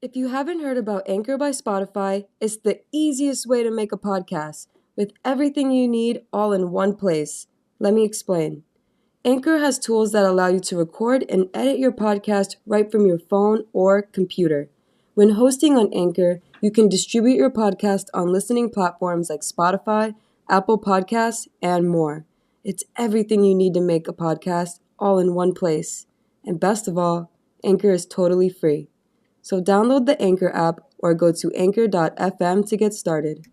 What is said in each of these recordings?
If you haven't heard about Anchor by Spotify, it's the easiest way to make a podcast with everything you need all in one place. Let me explain. Anchor has tools that allow you to record and edit your podcast right from your phone or computer. When hosting on Anchor, you can distribute your podcast on listening platforms like Spotify, Apple Podcasts, and more. It's everything you need to make a podcast all in one place. And best of all, Anchor is totally free. So download the Anchor app or go to anchor.fm to get started.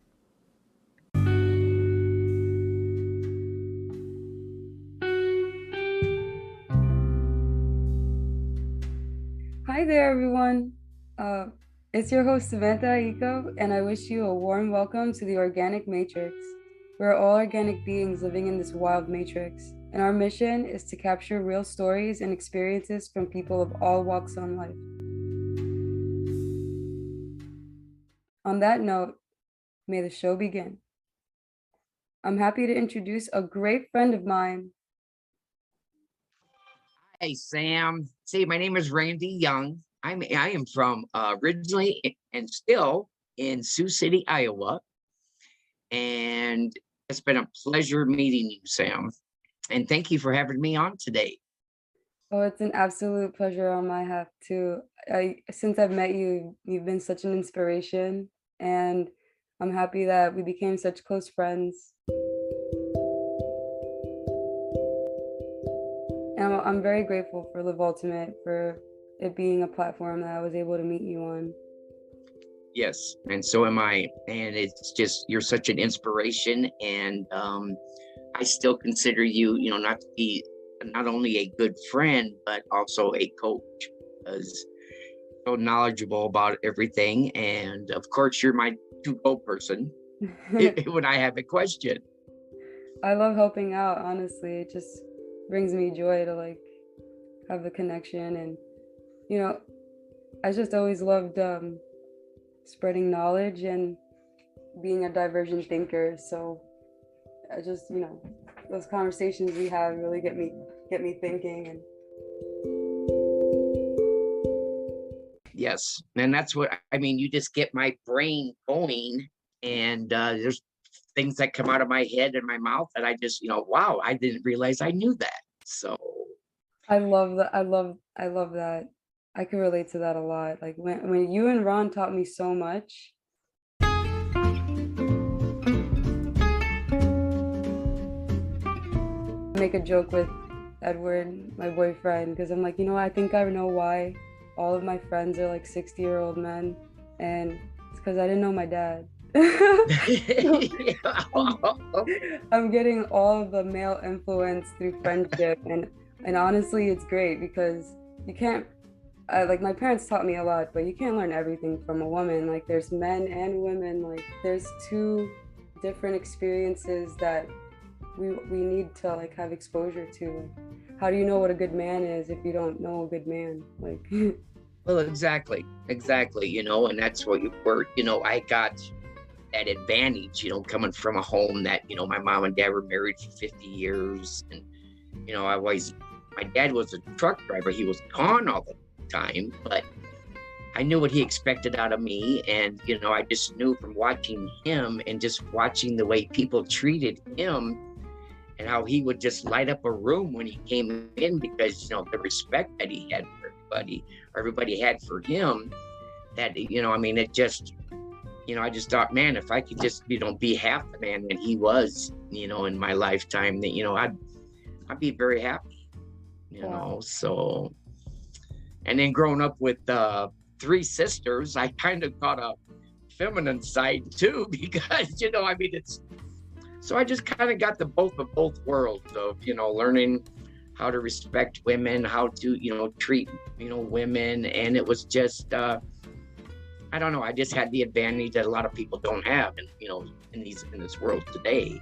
Hi there, everyone. It's your host, Sveta, and I wish you a warm welcome to the Organic Matrix. We're all organic beings living in this wild matrix, and our mission is to capture real stories and experiences from people of all walks on life. On that note, may the show begin. I'm happy to introduce a great friend of mine. Hey, Sam. See, my name is Randy Young. I am from originally and still in Sioux City, Iowa. And it's been a pleasure meeting you, Sam. And thank you for having me on today. Oh, it's an absolute pleasure on my half too. Since I've met you, you've been such an inspiration, and I'm happy that we became such close friends. And I'm very grateful for Live Ultimate, for it being a platform that I was able to meet you on. Yes, and so am I. And it's just, you're such an inspiration. And I still consider you, not to be not only a good friend, but also a coach, because you're so knowledgeable about everything. And of course, you're my to-go person when I have a question. I love helping out, honestly. It just brings me joy to have the connection. And, I just always loved spreading knowledge and being a divergent thinker. So I just, those conversations we have really get me thinking. And yes, and that's what I mean. You just get my brain going, and there's things that come out of my head and my mouth that I just, wow, I didn't realize I knew that. So I love that. I love that. I can relate to that a lot. Like when you and Ron taught me so much. Make a joke with Edward, my boyfriend, because I'm like, I think I know why all of my friends are like 60-year-old men, and it's because I didn't know my dad. I'm getting all of the male influence through friendship, and honestly, it's great because you can't. Like my parents taught me a lot, but you can't learn everything from a woman. Like there's men and women. Like there's two different experiences that we need to have exposure to. How do you know what a good man is if you don't know a good man? Well, exactly, and that's what you were. I got that advantage, coming from a home that, my mom and dad were married for 50 years. And, my dad was a truck driver. He was gone all the time, but I knew what he expected out of me. And, I just knew from watching him and just watching the way people treated him and how he would just light up a room when he came in because, the respect that he had for everybody had for him, that, it just, I just thought, man, if I could just, be half the man that he was, in my lifetime, that, I'd be very happy, so. And then growing up with 3 sisters, I kind of got a feminine side too, because, it's, so I just kind of got the both of both worlds of, learning how to respect women, how to, treat, women. And it was just, I don't know, I just had the advantage that a lot of people don't have, and, in this world today.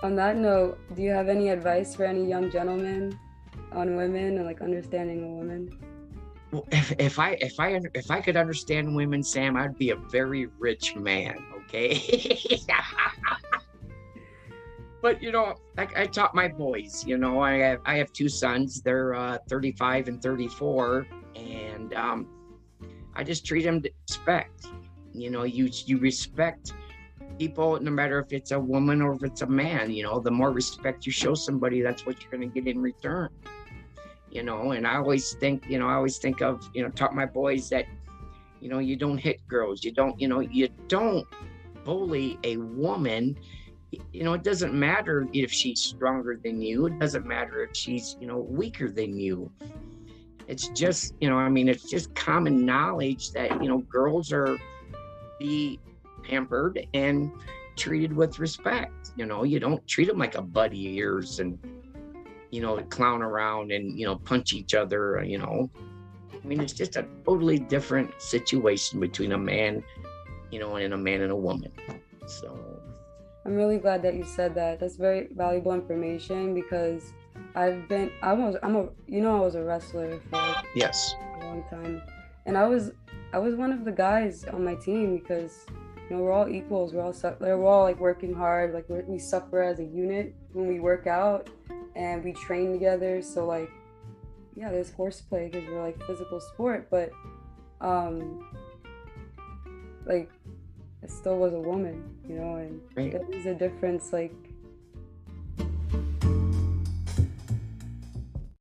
On that note, do you have any advice for any young gentlemen on women and understanding a woman? Well, if I could understand women, Sam, I'd be a very rich man. Okay. But I taught my boys. I have 2 sons. They're 35 and 34, and I just treat them with respect. You respect people, no matter if it's a woman or if it's a man. The more respect you show somebody, that's what you're going to get in return. And I always think of, taught my boys that, you don't hit girls, you don't bully a woman. It doesn't matter if she's stronger than you. It doesn't matter if she's, weaker than you. It's just, it's just common knowledge that, girls are be pampered and treated with respect. You don't treat them like a buddy of yours and, clown around and, punch each other, it's just a totally different situation between a man, and a man and a woman. So I'm really glad that you said that. That's very valuable information because I was a wrestler for yes, a long time, and I was one of the guys on my team because we're all equals. We're all like working hard. Like we suffer as a unit when we work out and we train together. So like, yeah, there's horseplay because we're like physical sport, but like I still was a woman, and right. There is a difference. Like,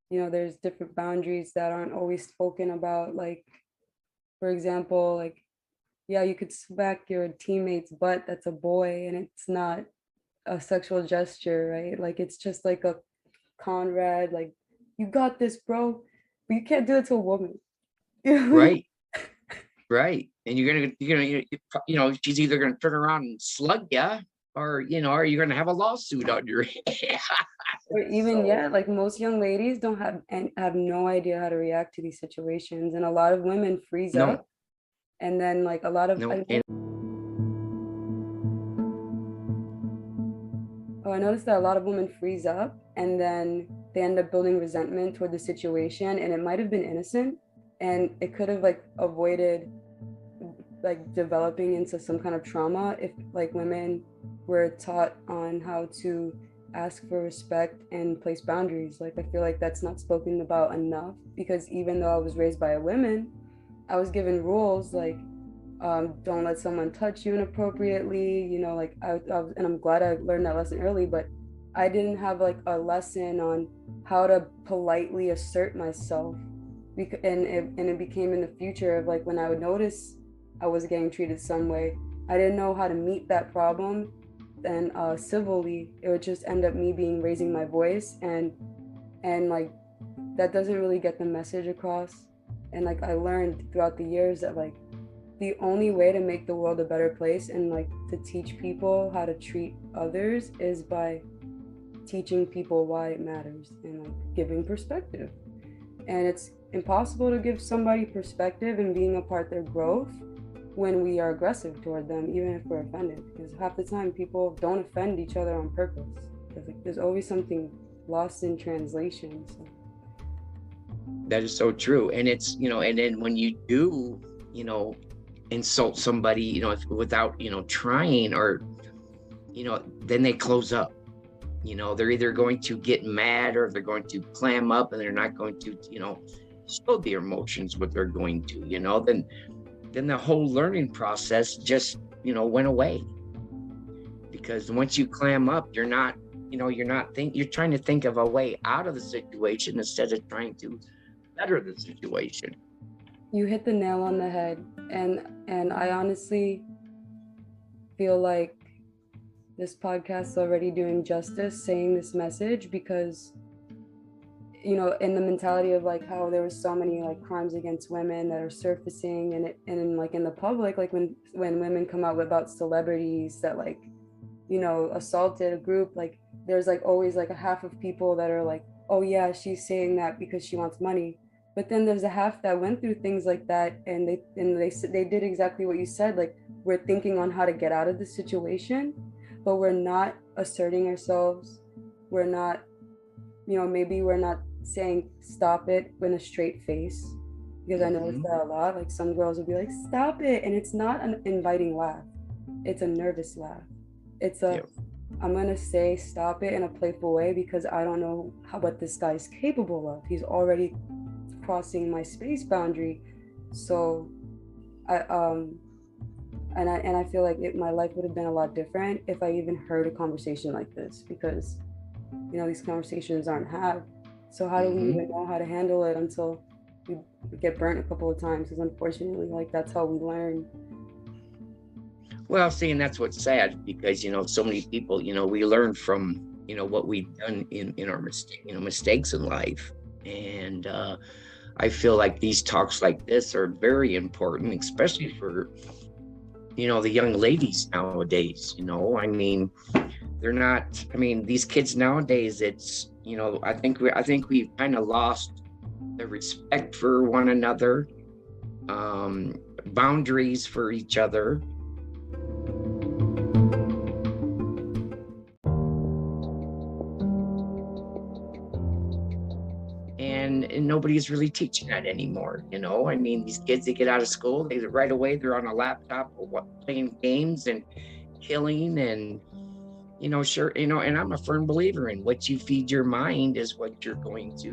there's different boundaries that aren't always spoken about. Like, for example, like, yeah, you could smack your teammate's butt, that's a boy, and it's not a sexual gesture, right? Like, it's just like a Conrad, like, you got this, bro, but you can't do it to a woman. Right. Right. And you're gonna she's either gonna turn around and slug you, or or you're gonna have a lawsuit on your head. Or even like most young ladies don't have no idea how to react to these situations, and a lot of women freeze up, and then like a lot of I noticed that a lot of women freeze up and then they end up building resentment toward the situation, and it might have been innocent and it could have like avoided like developing into some kind of trauma if like women were taught on how to ask for respect and place boundaries. Like I feel like that's not spoken about enough because even though I was raised by a woman, I was given rules like don't let someone touch you inappropriately, like and I'm glad I learned that lesson early, but I didn't have like a lesson on how to politely assert myself. And it became in the future of like when I would notice I was getting treated some way, I didn't know how to meet that problem and civilly. It would just end up me raising my voice, and like that doesn't really get the message across. And like I learned throughout the years that like the only way to make the world a better place and like to teach people how to treat others is by teaching people why it matters and like giving perspective. And it's impossible to give somebody perspective and being a part of their growth when we are aggressive toward them, even if we're offended, because half the time people don't offend each other on purpose. Like, there's always something lost in translation. So. That is so true. And it's, and then when you do, insult somebody, without, trying, or, then they close up. They're either going to get mad or they're going to clam up, and they're not going to, show their emotions what they're going to, then the whole learning process just, went away. Because once you clam up, you're trying to think of a way out of the situation instead of trying to better the situation. You hit the nail on the head, and I honestly feel like this podcast is already doing justice saying this message, because in the mentality of like how there was so many like crimes against women that are surfacing and like in the public, like when women come out about celebrities that like assaulted a group, like there's like always like a half of people that are like, oh yeah, she's saying that because she wants money. But then there's a half that went through things like that, and they did exactly what you said. Like, we're thinking on how to get out of the situation, but we're not asserting ourselves. We're not, maybe we're not saying stop it with a straight face, because I noticed that a lot. Like some girls will be like, stop it, and it's not an inviting laugh. It's a nervous laugh. It's a, I'm gonna say stop it in a playful way because I don't know what this guy's capable of. He's already crossing my space boundary. So I feel like my life would have been a lot different if I even heard a conversation like this, because these conversations aren't had. So how do we even know how to handle it until we get burnt a couple of times? Because unfortunately, like, that's how we learn. Well, see, and that's what's sad, because so many people, we learn from what we've done in our mistakes in life. And I feel like these talks like this are very important, especially for the young ladies nowadays. I mean, they're not, these kids nowadays, it's I think we've kind of lost the respect for one another, boundaries for each other. And nobody's really teaching that anymore. These kids, they get out of school, right away they're on a laptop or playing games and killing. And sure, and I'm a firm believer in what you feed your mind is what you're going to,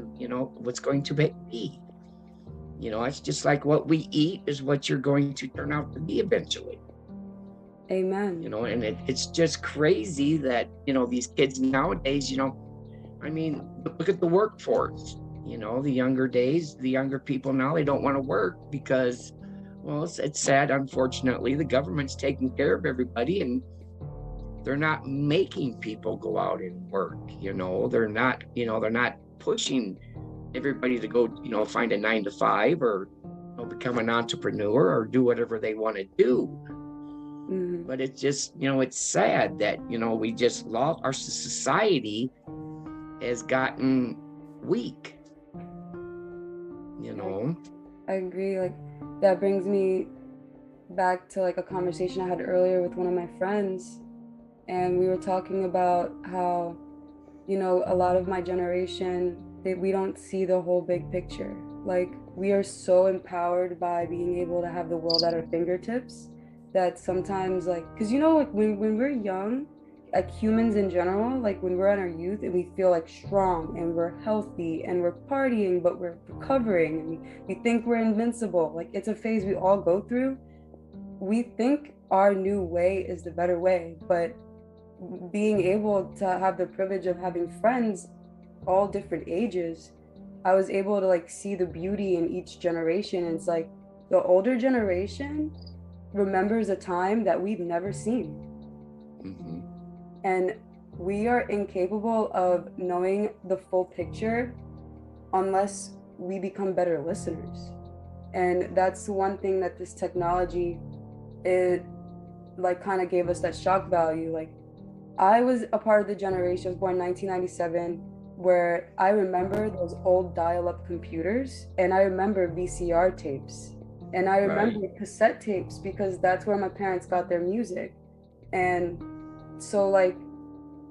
what's going to be. It's just like what we eat is what you're going to turn out to be eventually. Amen. And it's just crazy that these kids nowadays, look at the workforce. The younger people now, they don't want to work because, well, it's sad, unfortunately, the government's taking care of everybody, and they're not making people go out and work. They're not pushing everybody to go, find a 9-to-5 or become an entrepreneur or do whatever they want to do. But it's just, it's sad that, we just lost, our society has gotten weak. I agree. Like, that brings me back to like a conversation I had earlier with one of my friends, and we were talking about how a lot of my generation, we don't see the whole big picture. Like, we are so empowered by being able to have the world at our fingertips that sometimes, like, because like when we're young, like humans in general, like when we're in our youth and we feel like strong and we're healthy and we're partying, but we're recovering, and we think we're invincible. Like, it's a phase we all go through. We think our new way is the better way, but being able to have the privilege of having friends all different ages, I was able to like see the beauty in each generation. And it's like the older generation remembers a time that we've never seen. And we are incapable of knowing the full picture unless we become better listeners. And that's one thing that this technology, it like kind of gave us that shock value. Like, I was a part of the generation, I was born in 1997, where I remember those old dial-up computers, and I remember VCR tapes, and I remember cassette tapes, because that's where my parents got their music. And so like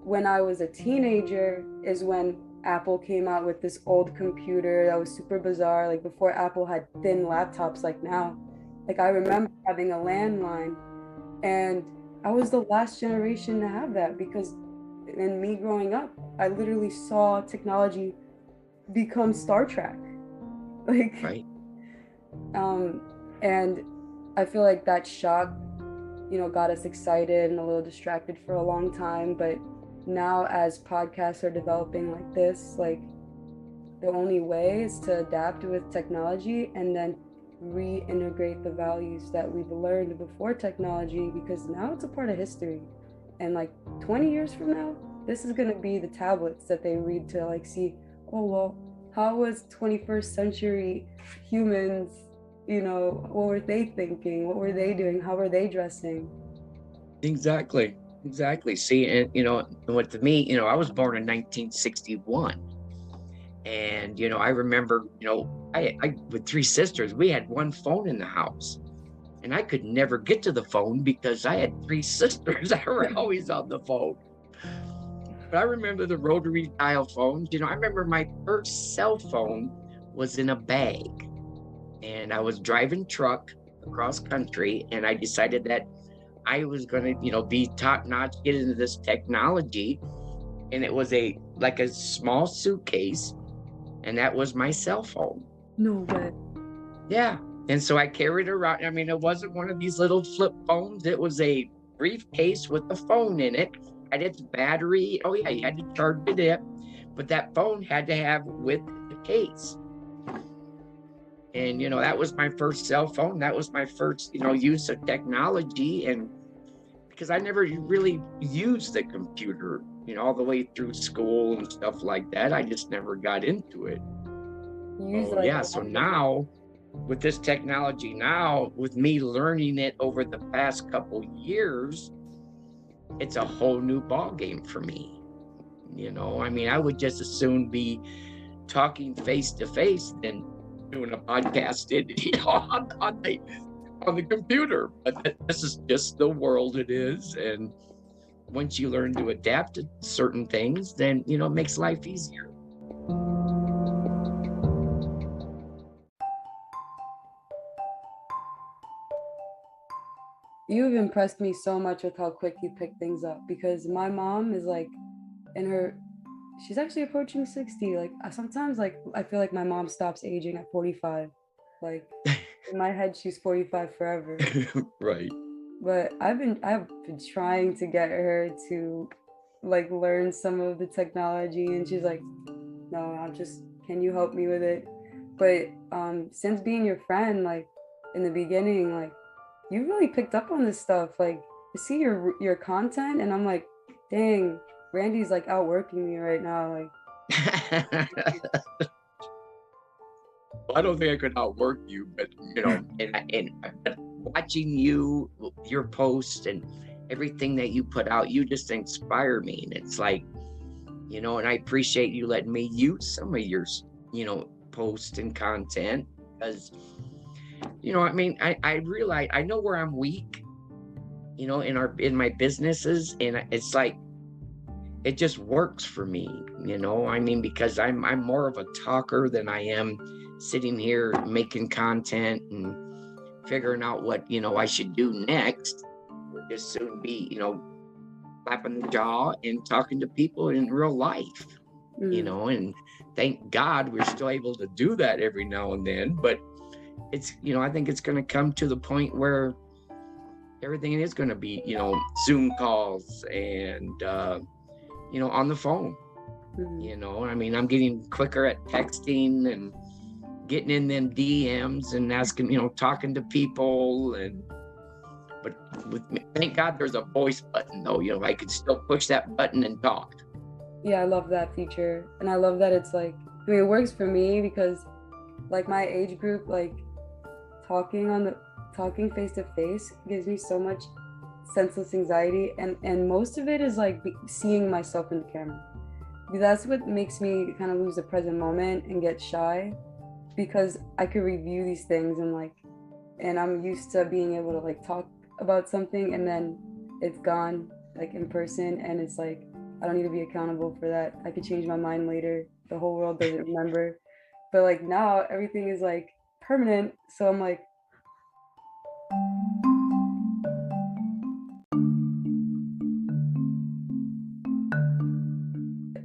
when I was a teenager is when Apple came out with this old computer that was super bizarre, like before Apple had thin laptops like now. Like, I remember having a landline, and I was the last generation to have that, because in me growing up, I literally saw technology become Star Trek. Like, and I feel like that shock, got us excited and a little distracted for a long time. But now, as podcasts are developing like this, like, the only way is to adapt with technology and then reintegrate the values that we've learned before technology, because now it's a part of history. And like 20 years from now, this is going to be the tablets that they read to like see, oh, well, how was 21st century humans, what were they thinking? What were they doing? How were they dressing? Exactly. See, and what to me, I was born in 1961. And, I remember, I with 3 sisters, we had one phone in the house, and I could never get to the phone because I had 3 sisters that were always on the phone. But I remember the rotary dial phones. I remember my first cell phone was in a bag, and I was driving truck across country, and I decided that I was going to, be top notch, get into this technology. And it was like a small suitcase, and that was my cell phone. No way. Yeah. And so I carried around. I mean, it wasn't one of these little flip phones. It was a briefcase with a phone in it. Had its battery. Oh yeah, you had to charge it up. But that phone had to have with the case. And, that was my first cell phone. That was my first, use of technology. And because I never really used the computer, all the way through school and stuff like that. I just never got into it. Oh, yeah. So now with this technology now, with me learning it over the past couple years, it's a whole new ball game for me. I mean, I would just as soon be talking face to face than doing a podcast on the computer. But this is just the world it is. And once you learn to adapt to certain things, then, it makes life easier. You've impressed me so much with how quick you pick things up, because my mom is like she's actually approaching 60. Like sometimes like I feel like my mom stops aging at 45. Like in my head she's 45 forever. Right. But I've been trying to get her to like learn some of the technology, and she's like, no, can you help me with it? But since being your friend, like in the beginning, like you really picked up on this stuff. Like I see your content, and I'm like, dang, Randy's like outworking me right now. Like I don't think I could outwork you, but but watching your posts and everything that you put out, you just inspire me. And it's like, and I appreciate you letting me use some of your, posts and content, because, I mean, I realize I know where I'm weak, in my businesses, and it's like, it just works for me, I mean, because I'm more of a talker than I am sitting here making content and figuring out what, I should do next. Would just soon be, clapping the jaw and talking to people in real life, and thank God we're still able to do that every now and then. But it's, I think it's going to come to the point where everything is going to be, Zoom calls and, on the phone, I mean, I'm getting quicker at texting and getting in them DMs and asking, talking to people. But thank God there's a voice button though, I could still push that button and talk. Yeah, I love that feature. And I love that it's like, I mean, it works for me because like my age group, like talking face to face gives me so much senseless anxiety, and most of it is like seeing myself in the camera. That's what makes me kind of lose the present moment and get shy, because I could review these things and I'm used to being able to like talk about something and then it's gone like in person, and it's like I don't need to be accountable for that. I could change my mind later. The whole world doesn't remember. But like now everything is like permanent, so I'm like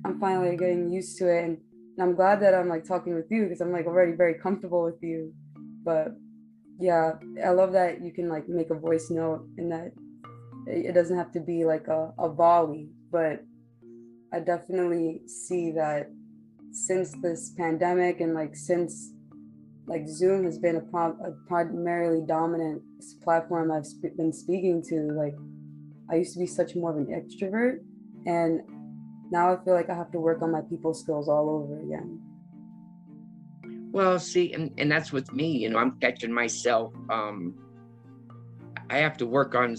I'm finally getting used to it, and I'm glad that I'm like talking with you because I'm like already very comfortable with you. But yeah, I love that you can like make a voice note and that it doesn't have to be like a volley. But I definitely see that since this pandemic and like since like Zoom has been a primarily dominant platform I've been speaking to, like I used to be such more of an extrovert, and now I feel like I have to work on my people skills all over again. Well, see, and that's with me, I'm catching myself. I have to work on,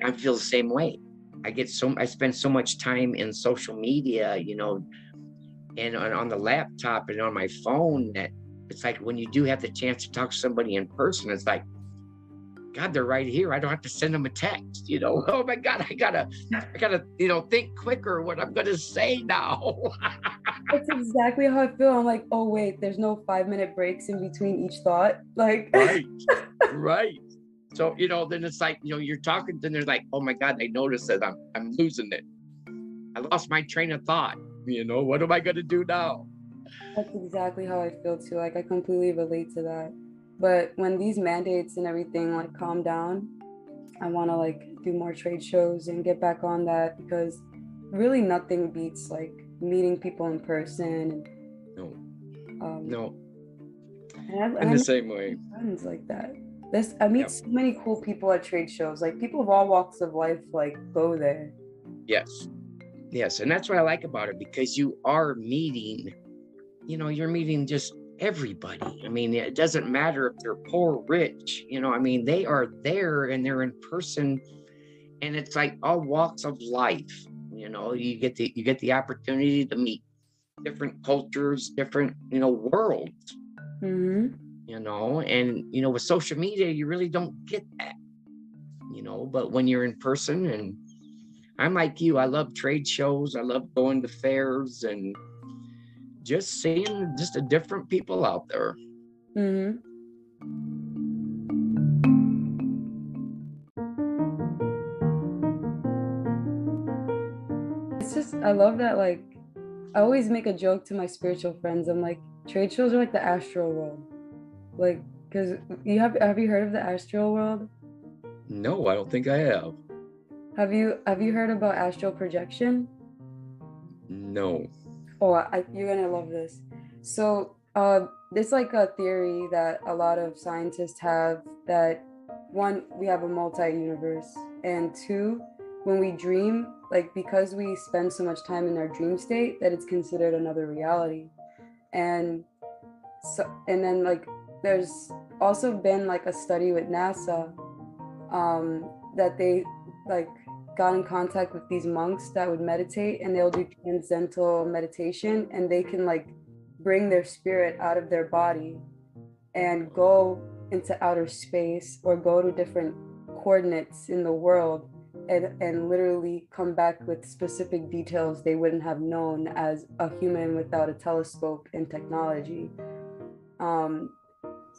I feel the same way. I spend so much time in social media, and on the laptop and on my phone, that it's like when you do have the chance to talk to somebody in person, it's like, God, they're right here. I don't have to send them a text, Oh my God, I gotta, think quicker what I'm gonna say now. That's exactly how I feel. I'm like, oh wait, there's no 5-minute breaks in between each thought. Like right. So, then it's like, you're talking, then they're like, oh my God, I noticed that I'm losing it. I lost my train of thought. What am I gonna do now? That's exactly how I feel too. Like I completely relate to that. But when these mandates and everything like calm down, I want to like do more trade shows and get back on that, because really nothing beats like meeting people in person. No, And no, and in I the make same way. friends like that. I meet Yep. so many cool people at trade shows. Like people of all walks of life like go there. Yes. Yes. And that's what I like about it, because you are meeting, you're meeting just everybody. I mean, it doesn't matter if they're poor or rich, I mean, they are there and they're in person, and it's like all walks of life. You get the opportunity to meet different cultures, different, worlds, Mm-hmm. and with social media, you really don't get that, but when you're in person. And I'm like you, I love trade shows, I love going to fairs and just seeing just the different people out there. Mm-hmm. It's just, I love that. Like, I always make a joke to my spiritual friends. I'm like, trade shows are like the astral world. Like, because have you heard of the astral world? No, I don't think I have. Have you heard about astral projection? No. Oh, you're gonna love this. So, there's like a theory that a lot of scientists have that one, we have a multi-universe, and two, when we dream, like because we spend so much time in our dream state, that it's considered another reality. And and then like there's also been like a study with NASA, that they like got in contact with these monks that would meditate, and they'll do transcendental meditation, and they can like bring their spirit out of their body and go into outer space or go to different coordinates in the world, and literally come back with specific details they wouldn't have known as a human without a telescope and technology.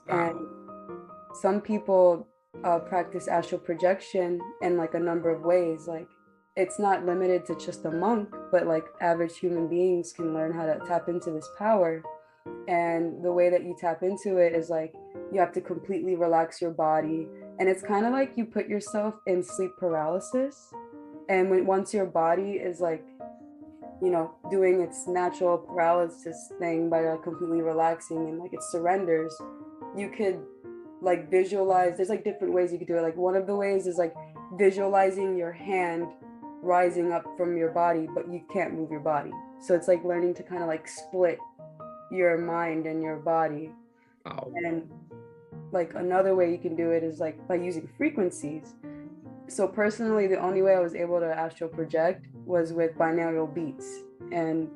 And some people practice astral projection in like a number of ways. Like it's not limited to just a monk, but like average human beings can learn how to tap into this power. And the way that you tap into it is like you have to completely relax your body, and it's kind of like you put yourself in sleep paralysis, and once your body is like doing its natural paralysis thing by like completely relaxing and like it surrenders, you could like visualize. There's like different ways you could do it. Like one of the ways is like visualizing your hand rising up from your body, but you can't move your body. So it's like learning to kind of like split your mind and your body. Oh. And like another way you can do it is like by using frequencies. So personally, the only way I was able to astral project was with binaural beats. And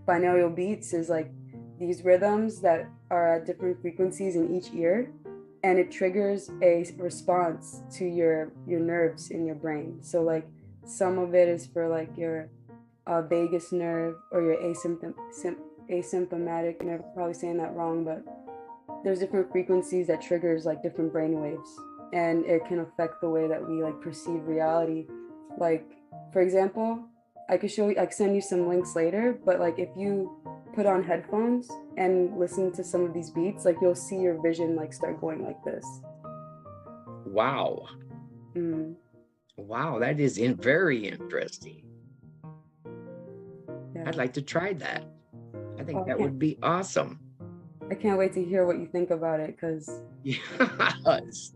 binaural beats is like these rhythms that are at different frequencies in each ear, and it triggers a response to your nerves in your brain. So like some of it is for like your vagus nerve or your asymptomatic nerve. Probably saying that wrong, but there's different frequencies that triggers like different brain waves, and it can affect the way that we like perceive reality. Like for example, I could show you, I could send you some links later, but like if you put on headphones and listen to some of these beats, like you'll see your vision like start going like this. Wow. Wow, that is very interesting. Yeah. I'd like to try that. I think that would be awesome. I can't wait to hear what you think about it, because yes.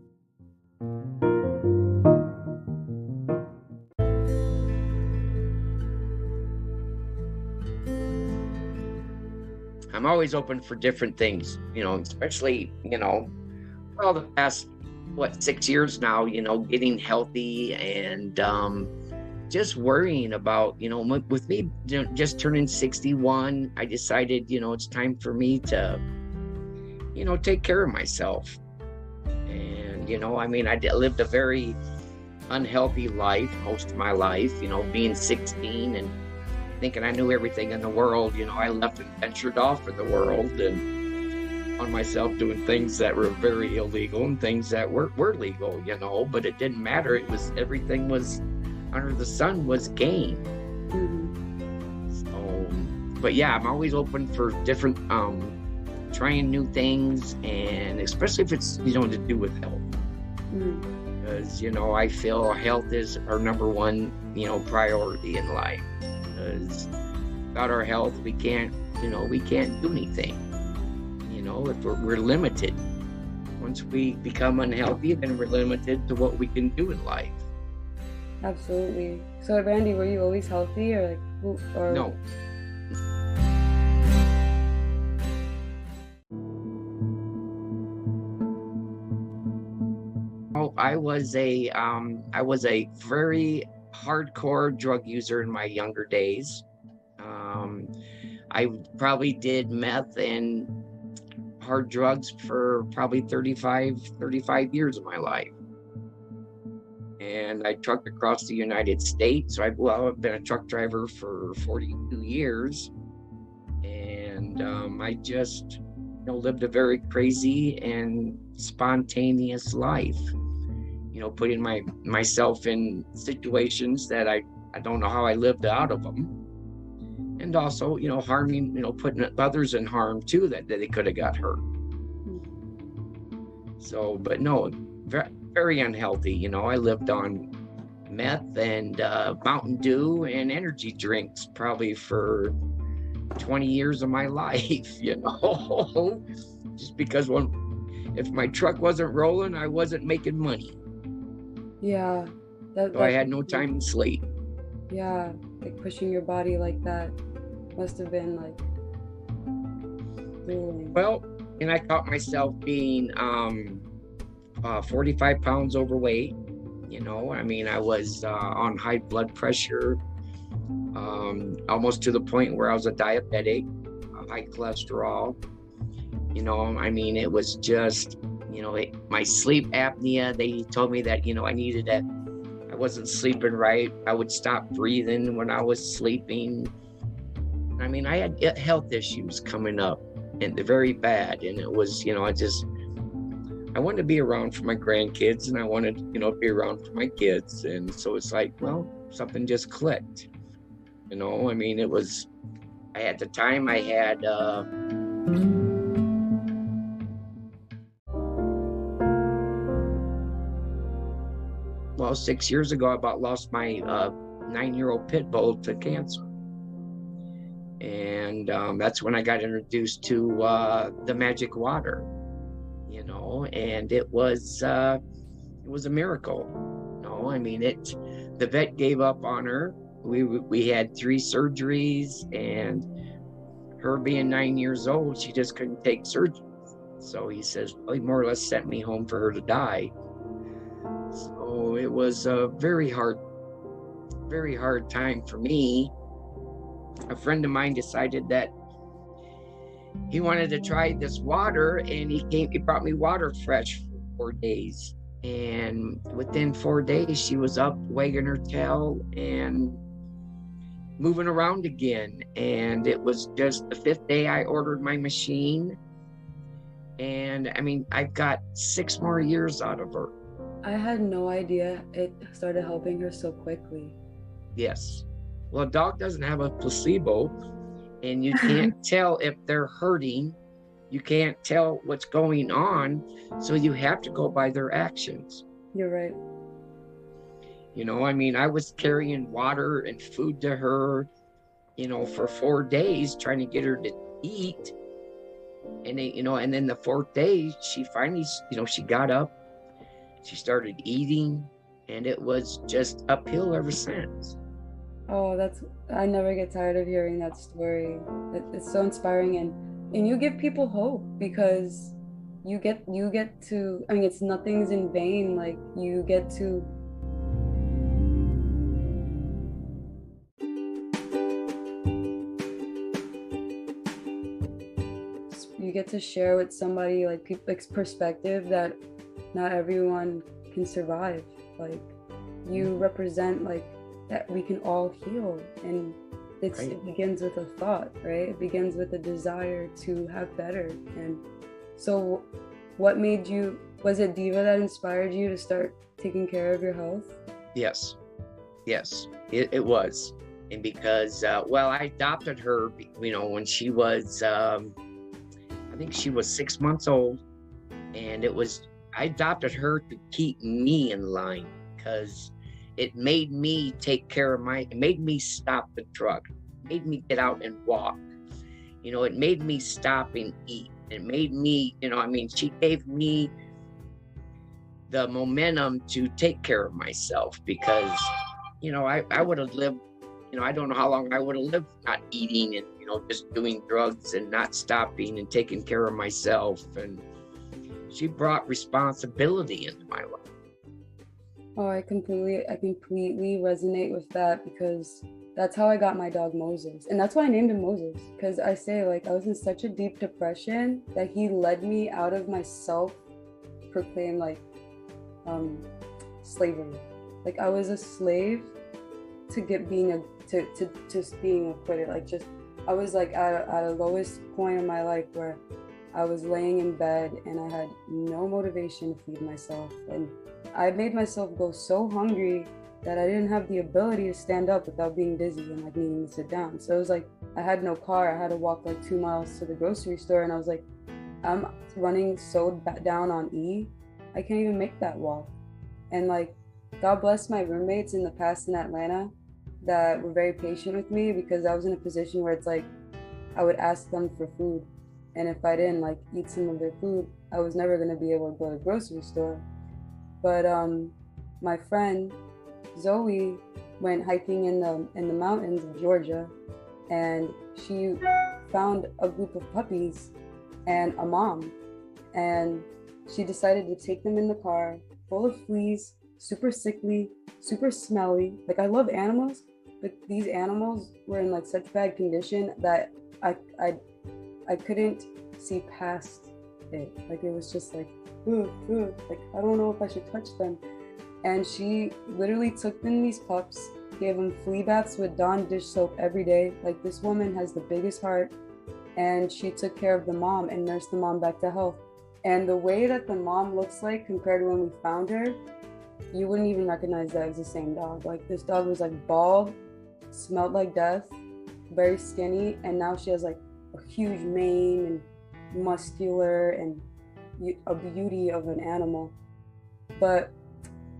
I'm always open for different things, especially, well, the past, 6 years now, getting healthy and just worrying about, with me just turning 61, I decided, it's time for me to, take care of myself. And, I lived a very unhealthy life most of my life, being 16 and thinking I knew everything in the world. I left and ventured off in the world and on myself, doing things that were very illegal and things that were legal, but it didn't matter. It was, everything was under the sun was gain. So, but yeah, I'm always open for different trying new things, and especially if it's, to do with health. Because, I feel health is our number one, priority in life. Because without our health, we can't do anything. If we're limited. Once we become unhealthy, then we're limited to what we can do in life. Absolutely. So, Randy, were you always healthy, or No. I was a very hardcore drug user in my younger days. I probably did meth and hard drugs for probably 35 years of my life. And I trucked across the United States. So I've been a truck driver for 42 years. And I just, lived a very crazy and spontaneous life. Putting myself in situations that I don't know how I lived out of them. And also, harming, putting others in harm too, that they could have got hurt. So, but no, very, very unhealthy. I lived on meth and Mountain Dew and energy drinks probably for 20 years of my life, just because if my truck wasn't rolling, I wasn't making money. Yeah. So I had no time to sleep. Yeah, like pushing your body like that must have been like grueling. Well, and I caught myself being 45 pounds overweight. I was on high blood pressure, almost to the point where I was a diabetic, high cholesterol. It was just, my sleep apnea, they told me that, I wasn't sleeping right. I would stop breathing when I was sleeping. I had health issues coming up, and they're very bad. And it was, I wanted to be around for my grandkids, and I wanted, be around for my kids. And so it's like, well, something just clicked. It was, at the time I had, well, 6 years ago, I about lost my 9-year-old pit bull to cancer. And that's when I got introduced to the magic water, and it was a miracle. The vet gave up on her. We had 3 surgeries, and her being 9 years old, she just couldn't take surgery. So he says, well, he more or less sent me home for her to die. So it was a very hard time for me. A friend of mine decided that he wanted to try this water, and he brought me water fresh for 4 days. And within 4 days, she was up, wagging her tail and moving around again. And it was just the 5th day I ordered my machine. And I've got 6 more years out of her. I had no idea it started helping her so quickly. Yes. Well, a dog doesn't have a placebo, and you can't tell if they're hurting. You can't tell what's going on. So you have to go by their actions. You're right. I was carrying water and food to her, for 4 days, trying to get her to eat. And and then the 4th day, she finally, she got up, she started eating, and it was just uphill ever since. Oh, I never get tired of hearing that story. It's so inspiring, and you give people hope, because you get to, it's nothing's in vain. Like, you get to share with somebody like perspective that not everyone can survive. Like, you represent like that we can all heal, and Right. It begins with a thought, right? It begins with a desire to have better. And so what was it Diva that inspired you to start taking care of your health? Yes, it was. And because, I adopted her, when she was, I think she was 6 months old, and I adopted her to keep me in line, because it made me take care of it made me stop the truck, it made me get out and walk. It made me stop and eat. It made me, she gave me the momentum to take care of myself, because, I would have lived, I don't know how long I would have lived not eating and, just doing drugs and not stopping and taking care of myself. And she brought responsibility into my life. Oh, I completely resonate with that, because that's how I got my dog Moses. And that's why I named him Moses, because I say, like, I was in such a deep depression that he led me out of my self-proclaimed, like, slavery. Like, I was a slave to being acquitted. Like, just, I was like at a lowest point in my life where I was laying in bed and I had no motivation to feed myself. And I made myself go so hungry that I didn't have the ability to stand up without being dizzy and like needing to sit down. So it was like, I had no car. I had to walk like 2 miles to the grocery store. And I was like, I'm running so down on E, I can't even make that walk. And like, God bless my roommates in the past in Atlanta that were very patient with me, because I was in a position where it's like, I would ask them for food. And if I didn't like eat some of their food, I was never gonna be able to go to the grocery store. But my friend Zoe went hiking in the mountains of Georgia, and she found a group of puppies and a mom, and she decided to take them in the car, full of fleas, super sickly, super smelly. Like, I love animals, but these animals were in like such bad condition that I couldn't see past it. Like, it was just like, ooh, like, I don't know if I should touch them. And she literally took them these pups, gave them flea baths with Dawn dish soap every day. Like, this woman has the biggest heart, and she took care of the mom and nursed the mom back to health. And the way that the mom looks like compared to when we found her, you wouldn't even recognize that as the same dog. Like, this dog was like bald, smelled like death, very skinny, and now she has like a huge mane and muscular and a beauty of an animal. But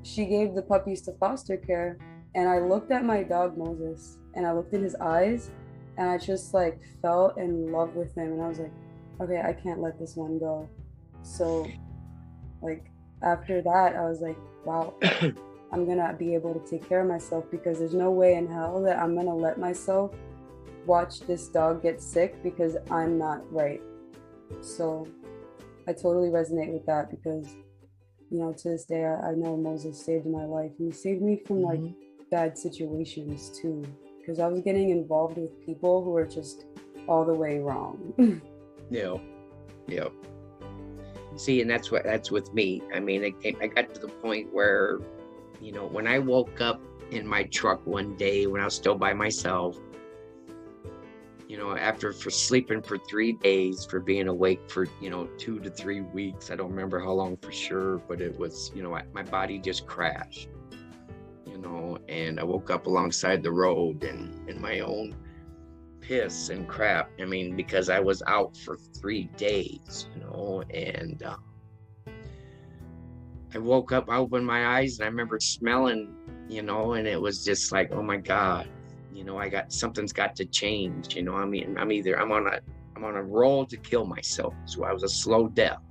she gave the puppies to foster care, and I looked at my dog Moses, and I looked in his eyes, and I just like fell in love with him. And I was like, okay, I can't let this one go. So like, after that, I was like, wow, I'm gonna be able to take care of myself, because there's no way in hell that I'm gonna let myself watch this dog get sick because I'm not right. So I totally resonate with that, because, you know, to this day, I know Moses saved my life, and he saved me from like bad situations too, because I was getting involved with people who were just all the way wrong. Yeah. See, and that's with me. I mean, I got to the point where, you know, when I woke up in my truck one day when I was still by myself, you know, for sleeping for 3 days, for being awake for, you know, 2 to 3 weeks. I don't remember how long for sure, but it was, you know, my body just crashed, you know, and I woke up alongside the road and in my own piss and crap. I mean, because I was out for 3 days, you know, and I woke up, I opened my eyes, and I remember smelling, you know, and it was just like, oh my God, you know, something's got to change, you know. I mean, I'm on a roll to kill myself. So I was a slow death,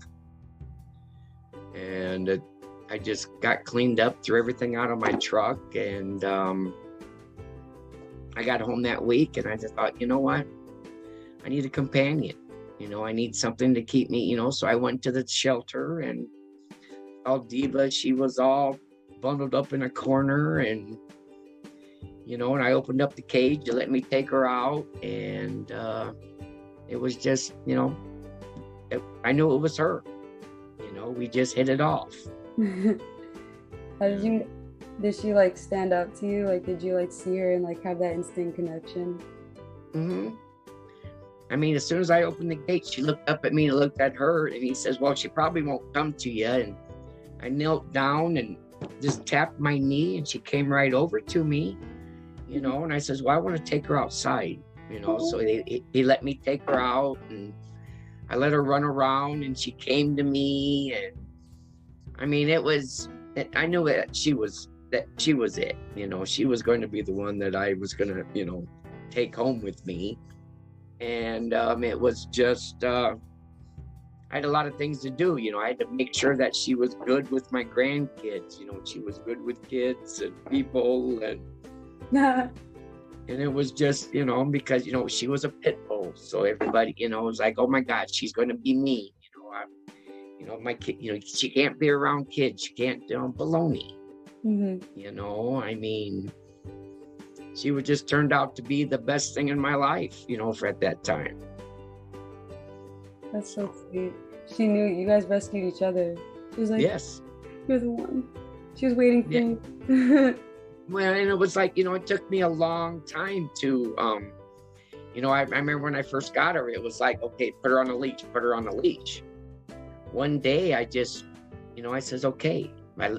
and I just got cleaned up, threw everything out of my truck, and I got home that week, and I just thought, you know what, I need a companion, you know, I need something to keep me, you know. So I went to the shelter and called Diva. She was all bundled up in a corner, and you know, and I opened up the cage to let me take her out, and it was just, you know, I knew it was her. You know, we just hit it off. Did she like stand up to you? Like, did you like see her and like have that instant connection? I mean, as soon as I opened the gate, she looked up at me and looked at her, and he says, well, she probably won't come to you. And I knelt down and just tapped my knee, and she came right over to me, you know, and I says, well, I want to take her outside, you know. So he let me take her out, and I let her run around and she came to me. And I mean, I knew that she was it, you know, she was going to be the one that I was going to, you know, take home with me. And it was just, I had a lot of things to do, you know. I had to make sure that she was good with my grandkids, you know, she was good with kids and people. And and it was just, you know, because, you know, she was a pit bull. So everybody, you know, was like, oh my God, she's going to be me. You know, my kid, you know, she can't be around kids. She can't do baloney. You know, I mean, she would just turned out to be the best thing in my life, you know, for at that time. That's so sweet. She knew you guys rescued each other. She was like, yes, you're the one. She was waiting for you. Well, and it was like, you know, it took me a long time to, you know, I remember when I first got her, it was like, okay, put her on a leash, put her on a leash. One day I just, you know, I says, okay. I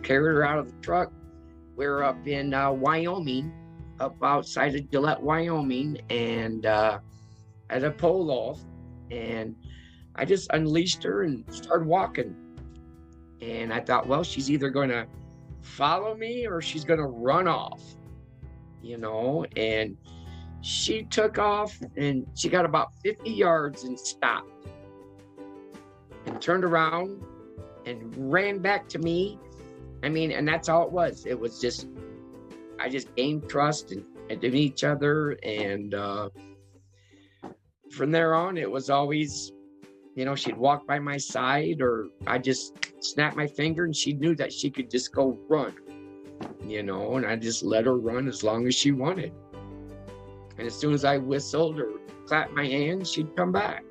carried her out of the truck. We're up in Wyoming, up outside of Gillette, Wyoming, and at a pole off, and I just unleashed her and started walking. And I thought, well, she's either going to follow me or she's going to run off, you know. And she took off and she got about 50 yards and stopped and turned around and ran back to me. I mean, and that's all it was. It was just, I just gained trust in each other. And from there on, it was always, you know, she'd walk by my side, or I just snap my finger and she knew that she could just go run, you know, and I just let her run as long as she wanted. And as soon as I whistled or clapped my hands, she'd come back.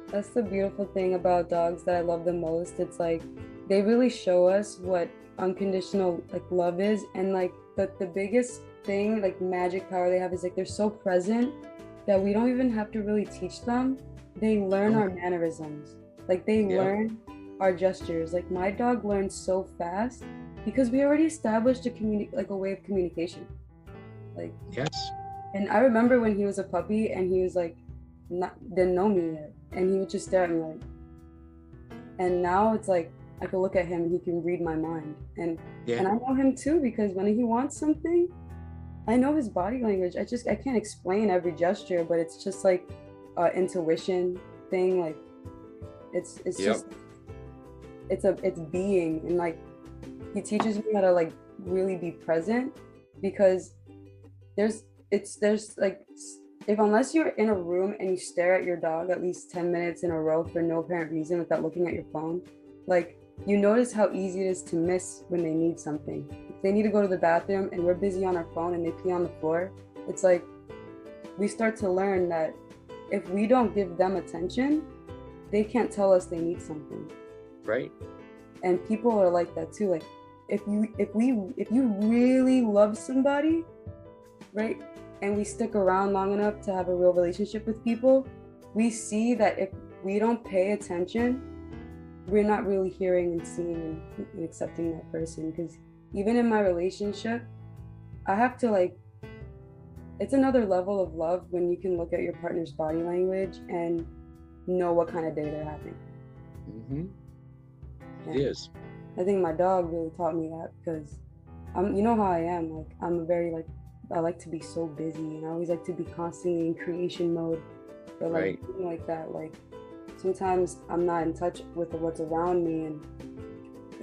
That's the beautiful thing about dogs that I love the most. It's like they really show us what unconditional like love is, and like the biggest thing, like magic power they have is like they're so present that we don't even have to really teach them. They learn our mannerisms, like they learn our gestures. Like my dog learns so fast because we already established a way of communication. Like yes. And I remember when he was a puppy and he was like didn't know me yet, and he would just stare at me like, and now it's like I can look at him and he can read my mind, and I know him too, because when he wants something, I know his body language. I can't explain every gesture, but it's just like intuition thing. Like it's just it's being, and like he teaches me how to like really be present, because there's like, unless you're in a room and you stare at your dog at least 10 minutes in a row for no apparent reason without looking at your phone, like you notice how easy it is to miss when they need something. If they need to go to the bathroom and we're busy on our phone and they pee on the floor, it's like we start to learn that if we don't give them attention, they can't tell us they need something. Right. And people are like that too. Like if you really love somebody, right, and we stick around long enough to have a real relationship with people, we see that if we don't pay attention, we're not really hearing and seeing and accepting that person. Because even in my relationship, I have to like, it's another level of love when you can look at your partner's body language and know what kind of day they're having. It is. I think my dog really taught me that, because you know how I am. Like I'm a very like, I like to be so busy, and I always like to be constantly in creation mode, or like something like that. Like sometimes I'm not in touch with what's around me, and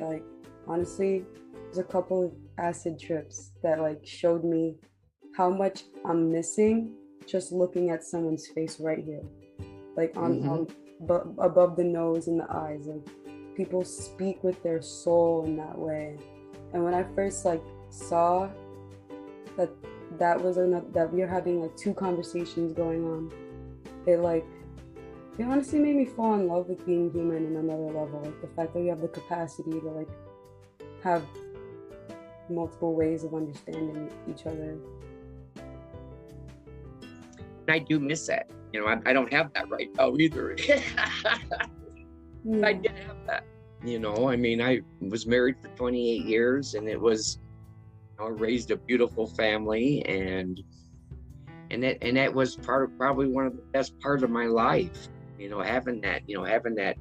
like honestly, there's a couple of acid trips that like showed me how much I'm missing just looking at someone's face right here, like on above the nose and the eyes. Like people speak with their soul in that way, and when I first like saw that was enough, that we are having like two conversations going on, it honestly made me fall in love with being human in another level. Like the fact that we have the capacity to like have multiple ways of understanding each other. I do miss that. You know, I don't have that right now either. I did have that. You know, I mean, I was married for 28 years, and it was, I raised a beautiful family, and And that was probably one of the best parts of my life, having that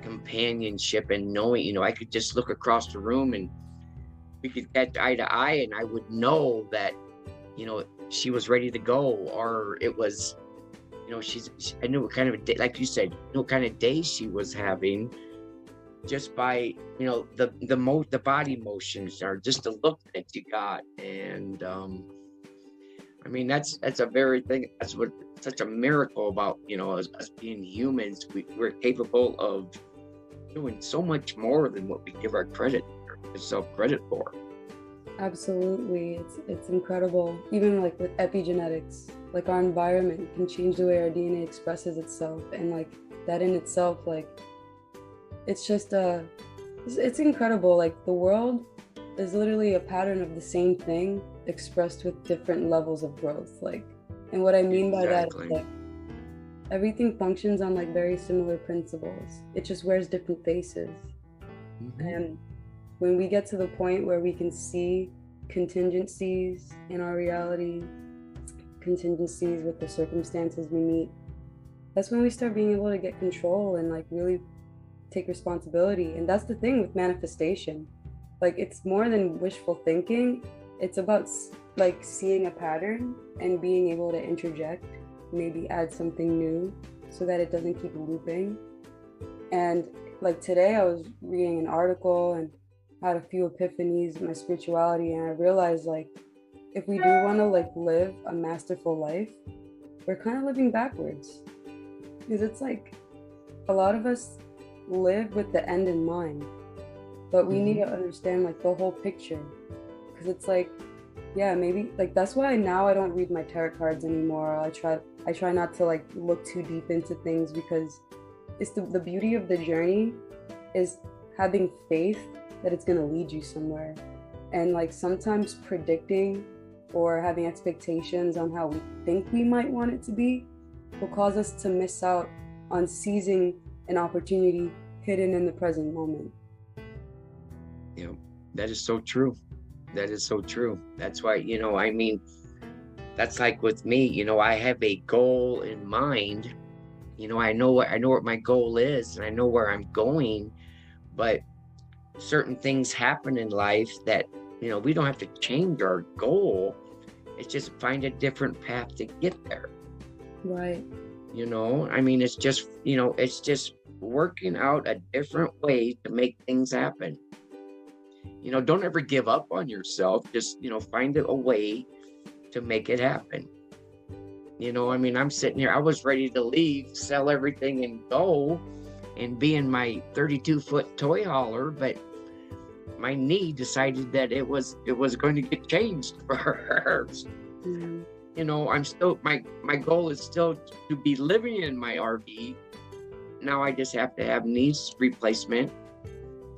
companionship, and knowing, I could just look across the room and we could get eye to eye, and I would know that, she was ready to go, or it was, I knew what kind of a day, like you said, what kind of day she was having, just by, the body motions, or just the look that you got. And I mean, that's a very thing. That's what such a miracle about, us being humans. We're capable of doing so much more than what we give our self credit for. Absolutely. It's incredible. Even like with epigenetics, like our environment can change the way our DNA expresses itself, and like that in itself, like it's just it's incredible. Like the world is literally a pattern of the same thing expressed with different levels of growth. Like, and what I mean by that is like everything functions on like very similar principles. It just wears different faces. Mm-hmm. And when we get to the point where we can see contingencies in our reality, contingencies with the circumstances we meet, that's when we start being able to get control and like really take responsibility. And that's the thing with manifestation. Like, it's more than wishful thinking. It's about like seeing a pattern and being able to interject, maybe add something new so that it doesn't keep looping. And like today I was reading an article and had a few epiphanies in my spirituality, and I realized like if we do want to like live a masterful life, we're kind of living backwards, because it's like a lot of us live with the end in mind, but we need to understand like the whole picture, because it's like, yeah, maybe like that's why now I don't read my tarot cards anymore. I try not to like look too deep into things, because it's the beauty of the journey is having faith that it's going to lead you somewhere. And like sometimes predicting or having expectations on how we think we might want it to be will cause us to miss out on seizing an opportunity hidden in the present moment. Yeah, that is so true. That is so true. That's why, I mean, that's like with me, I have a goal in mind. I know what my goal is, and I know where I'm going, but certain things happen in life that, we don't have to change our goal. It's just find a different path to get there. Right. I mean, it's just working out a different way to make things happen. Don't ever give up on yourself. Just, find a way to make it happen. I mean, I'm sitting here, I was ready to leave, sell everything and go and be in my 32-foot toy hauler, but my knee decided that it was going to get changed for her. I'm still, my goal is still to be living in my RV. Now I just have to have knee replacement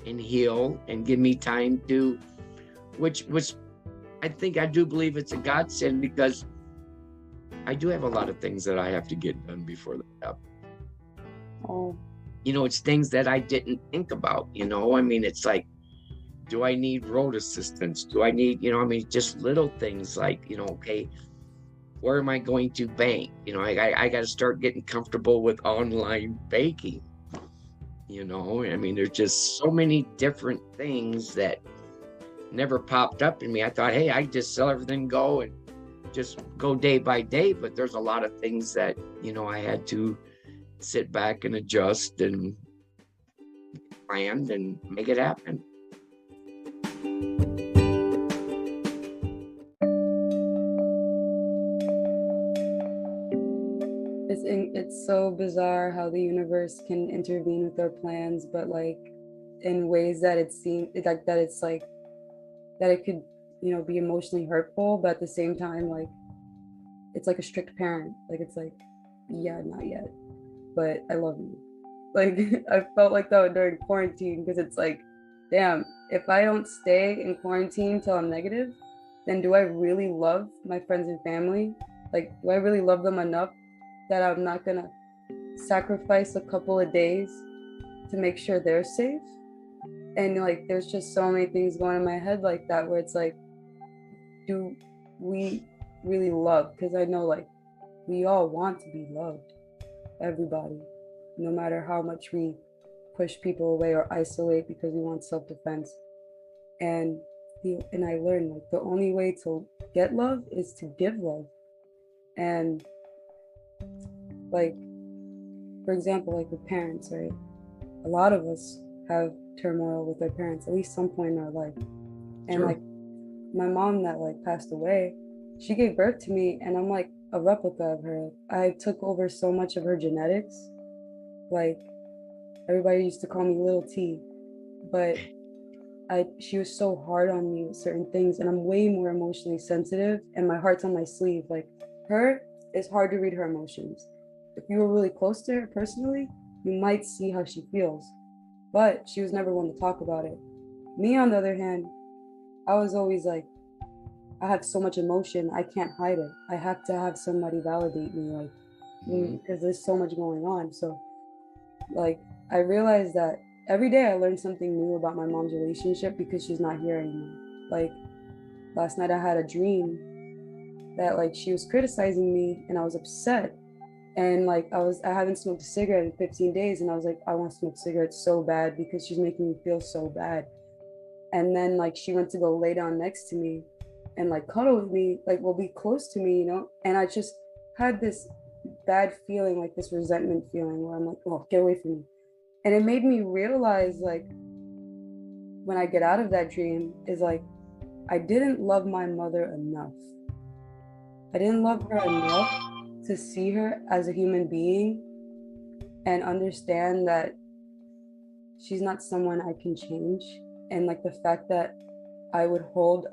and heal and give me time to, which I think, I do believe it's a godsend, because I do have a lot of things that I have to get done before that happen. Oh. It's things that I didn't think about, I mean, it's like, do I need road assistance? Do I need, just little things like, okay, where am I going to bank? I got to start getting comfortable with online banking. I mean, there's just so many different things that never popped up in me. I thought, hey, I just sell everything, go and just go day by day. But there's a lot of things that, I had to sit back and adjust and plan and make it happen. It's so bizarre how the universe can intervene with our plans, but like in ways that it seems like that it's like that it could, be emotionally hurtful, but at the same time, like it's like a strict parent. Like it's like, yeah, not yet, but I love you. Like I felt like that during quarantine, because it's like, damn, if I don't stay in quarantine till I'm negative, then do I really love my friends and family? Like, do I really love them enough that I'm not gonna sacrifice a couple of days to make sure they're safe? And like there's just so many things going in my head like that, where it's like, do we really love, because I know like we all want to be loved, everybody, no matter how much we push people away or isolate because we want self-defense. And I learned like the only way to get love is to give love. And like, for example, like with parents, right? A lot of us have turmoil with our parents at least some point in our life. And Sure. like my mom that like passed away, she gave birth to me, and I'm like a replica of her. I took over so much of her genetics. Like everybody used to call me Little T, but she was so hard on me with certain things, and I'm way more emotionally sensitive, and my heart's on my sleeve. Like her, it's hard to read her emotions. If you were really close to her personally, you might see how she feels, but she was never one to talk about it. Me, on the other hand, I was always like, I have so much emotion, I can't hide it. I have to have somebody validate me, like, because there's so much going on. So, like, I realized that every day I learned something new about my mom's relationship because she's not here anymore. Like, last night I had a dream that, like, she was criticizing me and I was upset. And, like, I haven't smoked a cigarette in 15 days. And I was like, I want to smoke cigarettes so bad because she's making me feel so bad. And then, like, she went to go lay down next to me and, like, cuddle with me, like, will be close to me, you know? And I just had this bad feeling, like this resentment feeling where I'm like, oh, get away from me. And it made me realize, like, when I get out of that dream, is like, I didn't love my mother enough. I didn't love her enough to see her as a human being and understand that she's not someone I can change. And like the fact that I would hold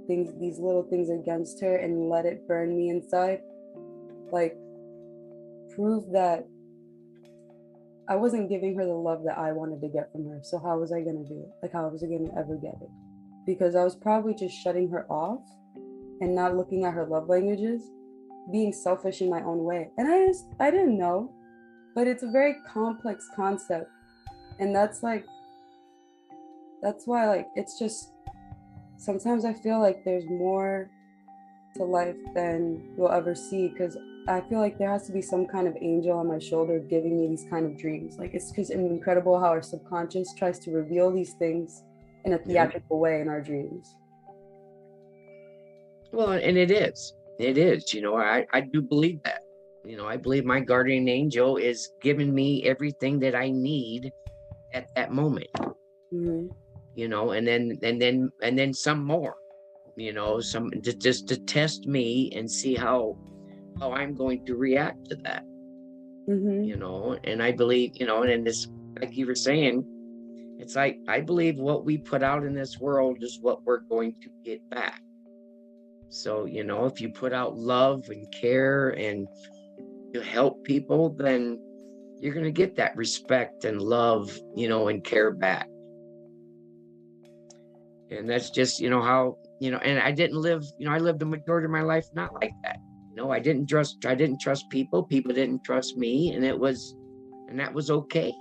these little things against her and let it burn me inside, like, prove that I wasn't giving her the love that I wanted to get from her. So how was I going to do it? Like, how was I going to ever get it? Because I was probably just shutting her off and not looking at her love languages, being selfish in my own way. And I didn't know, but it's a very complex concept. And that's why, like, it's just, sometimes I feel like there's more to life than you'll ever see, because I feel like there has to be some kind of angel on my shoulder giving me these kind of dreams. Like, it's just incredible how our subconscious tries to reveal these things in a theatrical way in our dreams. Well, and it is, I do believe that. I believe my guardian angel is giving me everything that I need at that moment. And then some more, some just to test me and see how I'm going to react to that. And I believe, and this, like you were saying, it's like, I believe what we put out in this world is what we're going to get back. So, if you put out love and care and you help people, then you're going to get that respect and love, and care back. And that's just, how, and I didn't live, I lived the majority of my life not like that. I didn't trust people. People didn't trust me. And that was okay.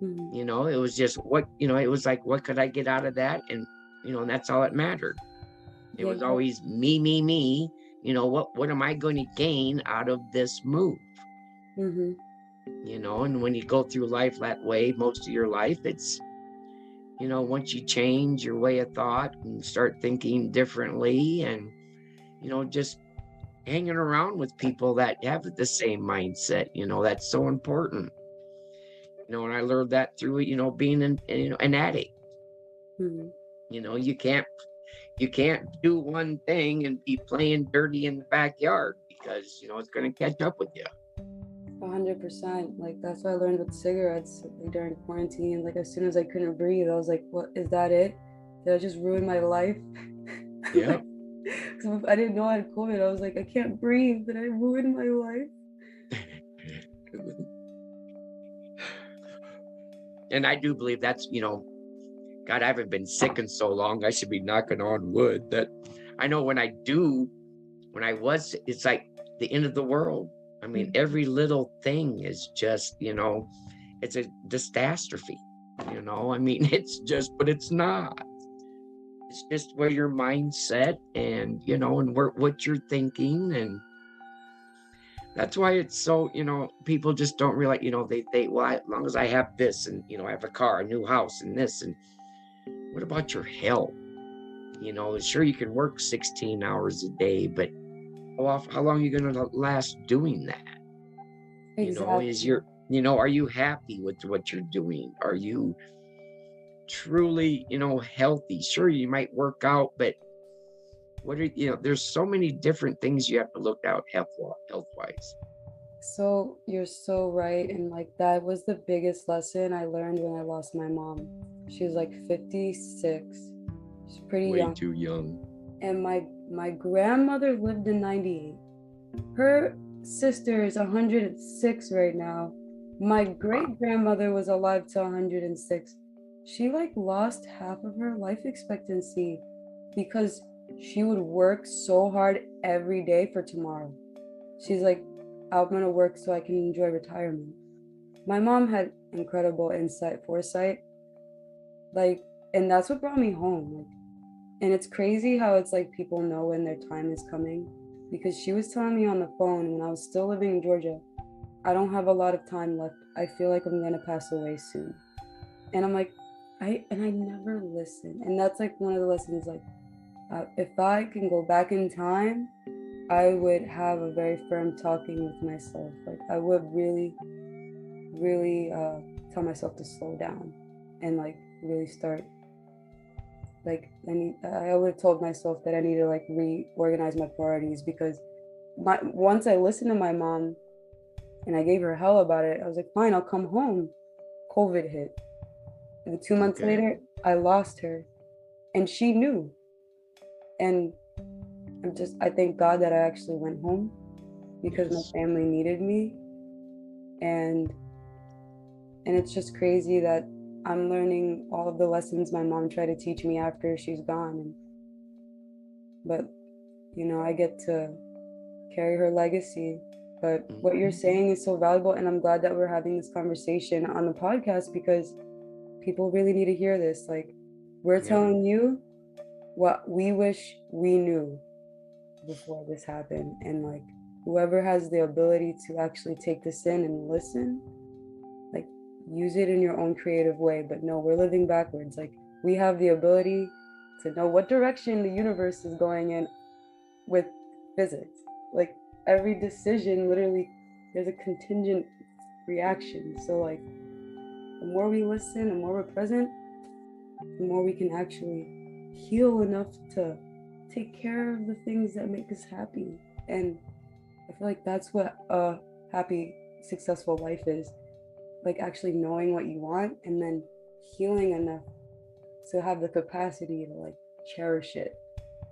It was just it was like, what could I get out of that? And, and that's all that mattered. It was always me, what am I going to gain out of this move? And when you go through life that way, most of your life, it's, once you change your way of thought and start thinking differently and, just hanging around with people that have the same mindset, that's so important. And I learned that through, being an addict. You can't do one thing and be playing dirty in the backyard because, it's going to catch up with you. 100%. Like, that's what I learned with cigarettes, like, during quarantine. Like, as soon as I couldn't breathe, I was like, what, is that it? Did I just ruin my life? Yeah. Because I didn't know I had COVID. I was like, I can't breathe. Did I ruin my life? And I do believe that's, God, I haven't been sick in so long. I should be knocking on wood. That I know when I was, it's like the end of the world. I mean, every little thing is just, it's a catastrophe. I mean, it's just, but it's not. It's just where your mind's set, and and what you're thinking. And that's why it's so, people just don't realize, well, as long as I have this, and I have a car, a new house, and this. And what about your health? Sure, you can work 16 hours a day, but how long are you going to last doing that? Exactly. Are you happy with what you're doing? Are you truly, healthy? Sure, you might work out, but there's so many different things you have to look out health-wise. So you're so right. And like that was the biggest lesson I learned when I lost my mom. She was like 56. She's pretty Way young. too young. And my grandmother lived in 98. Her sister is 106 right now. My great grandmother was alive to 106. She like lost half of her life expectancy because she would work so hard every day for tomorrow. She's like, I'm gonna work so I can enjoy retirement. My mom had incredible foresight, like, and that's what brought me home. Like, and it's crazy how it's like people know when their time is coming, because she was telling me on the phone when I was still living in Georgia, I don't have a lot of time left. I feel like I'm gonna pass away soon. And I'm like, I never listen. And that's like one of the lessons. Like, if I can go back in time, I would have a very firm talking with myself. Like I would really, really tell myself to slow down and like really start. Like I would have told myself that I need to like reorganize my priorities, because once I listened to my mom and I gave her hell about it, I was like, fine, I'll come home. COVID hit. And 2 months later, I lost her, and she knew. And I thank God that I actually went home, because my family needed me. And it's just crazy that I'm learning all of the lessons my mom tried to teach me after she's gone. But, I get to carry her legacy. But what you're saying is so valuable, and I'm glad that we're having this conversation on the podcast, because people really need to hear this. Like, we're telling you what we wish we knew before this happened. And like, whoever has the ability to actually take this in and listen, like, use it in your own creative way. But no, we're living backwards. Like, we have the ability to know what direction the universe is going in with physics. Like, every decision, literally, there's a contingent reaction. So like, the more we listen, the more we're present, the more we can actually heal enough to take care of the things that make us happy. And I feel like that's what a happy, successful life is. Like, actually knowing what you want and then healing enough to have the capacity to like cherish it.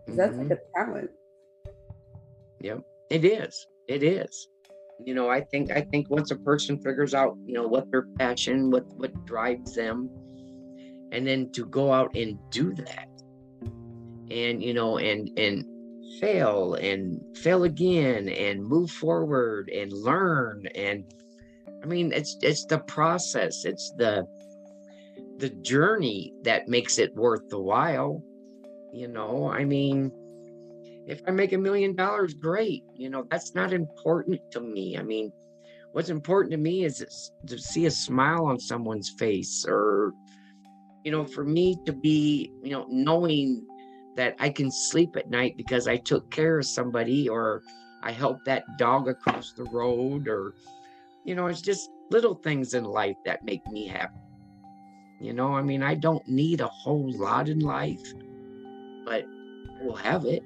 Because that's like a talent. Yep, it is. It is. I think once a person figures out, what their passion, what drives them, and then to go out and do that, and and fail again, and move forward and learn. And I mean, it's the process, it's the journey that makes it worth the while. I mean, if I make $1 million, great. That's not important to me. I mean, what's important to me is to see a smile on someone's face, or, for me to be, knowing that I can sleep at night because I took care of somebody, or I helped that dog across the road, or, it's just little things in life that make me happy. I mean, I don't need a whole lot in life, but I will have it,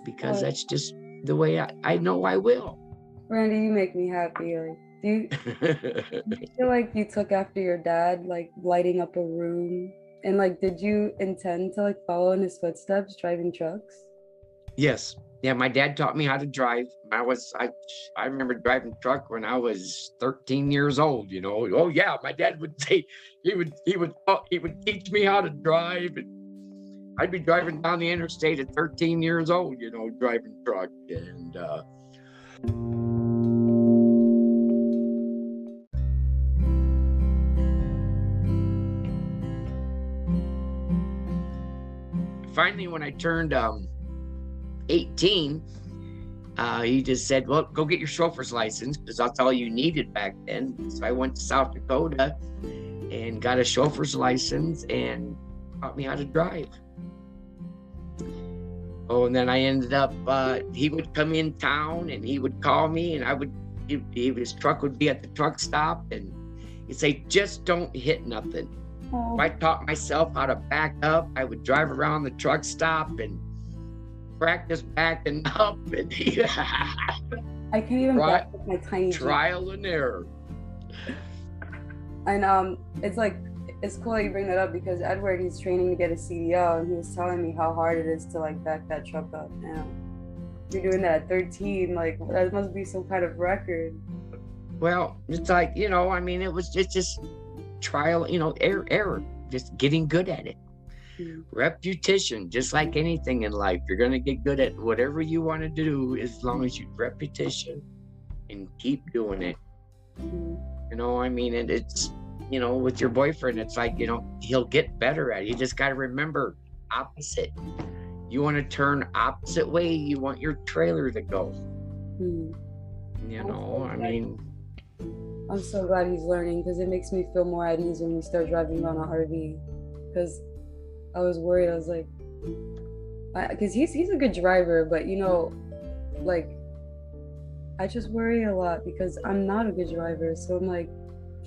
because that's just the way I know I will. Randy, you make me happy. Like, do you feel like you took after your dad, like lighting up a room? And like, did you intend to like follow in his footsteps, driving trucks? Yes. Yeah, my dad taught me how to drive. I remember driving truck when I was 13 years old, Oh yeah, my dad would say he would teach me how to drive, and I'd be driving down the interstate at 13 years old, driving truck. And finally, when I turned 18, he just said, well, go get your chauffeur's license, because that's all you needed back then. So I went to South Dakota and got a chauffeur's license and taught me how to drive. Oh, and then I ended up, he would come in town and he would call me, and his truck would be at the truck stop, and he'd say, just don't hit nothing. Oh. If I taught myself how to back up, I would drive around the truck stop and practice backing up. And I can't even back up my tiny trial and error. And it's cool that you bring that up, because Edward, he's training to get a CDL, and he was telling me how hard it is to like back that truck up. You're doing that at 13, like that must be some kind of record. Well, it's like, it was just trial, error, just getting good at it. Repetition, just like anything in life, you're going to get good at whatever you want to do, as long as you repetition and keep doing it. And it's, with your boyfriend, it's like, he'll get better at it. You just got to remember, opposite. You want to turn opposite way, you want your trailer to go. I'm so glad he's learning, because it makes me feel more at ease when we start driving around an RV. Because I was worried. I was like, because he's a good driver, but I just worry a lot because I'm not a good driver. So I'm like,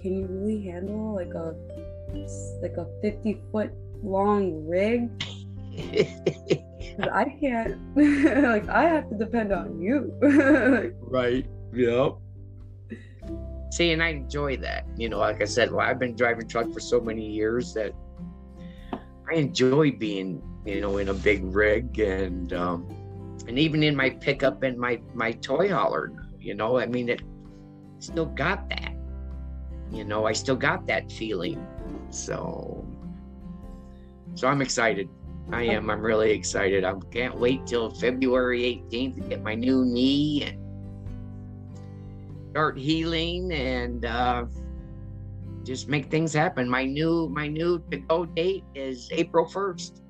can you really handle like a 50-foot long rig? I can't. Like, I have to depend on you. Right. Yep. See, and I enjoy that. Like I said, I've been driving truck for so many years that I enjoy being, in a big rig, and even in my pickup and my toy hauler, it still got that. I still got that feeling. So I'm excited. I am. I'm really excited. I can't wait till February 18th to get my new knee and start healing and just make things happen. My new to-go date is April 1st.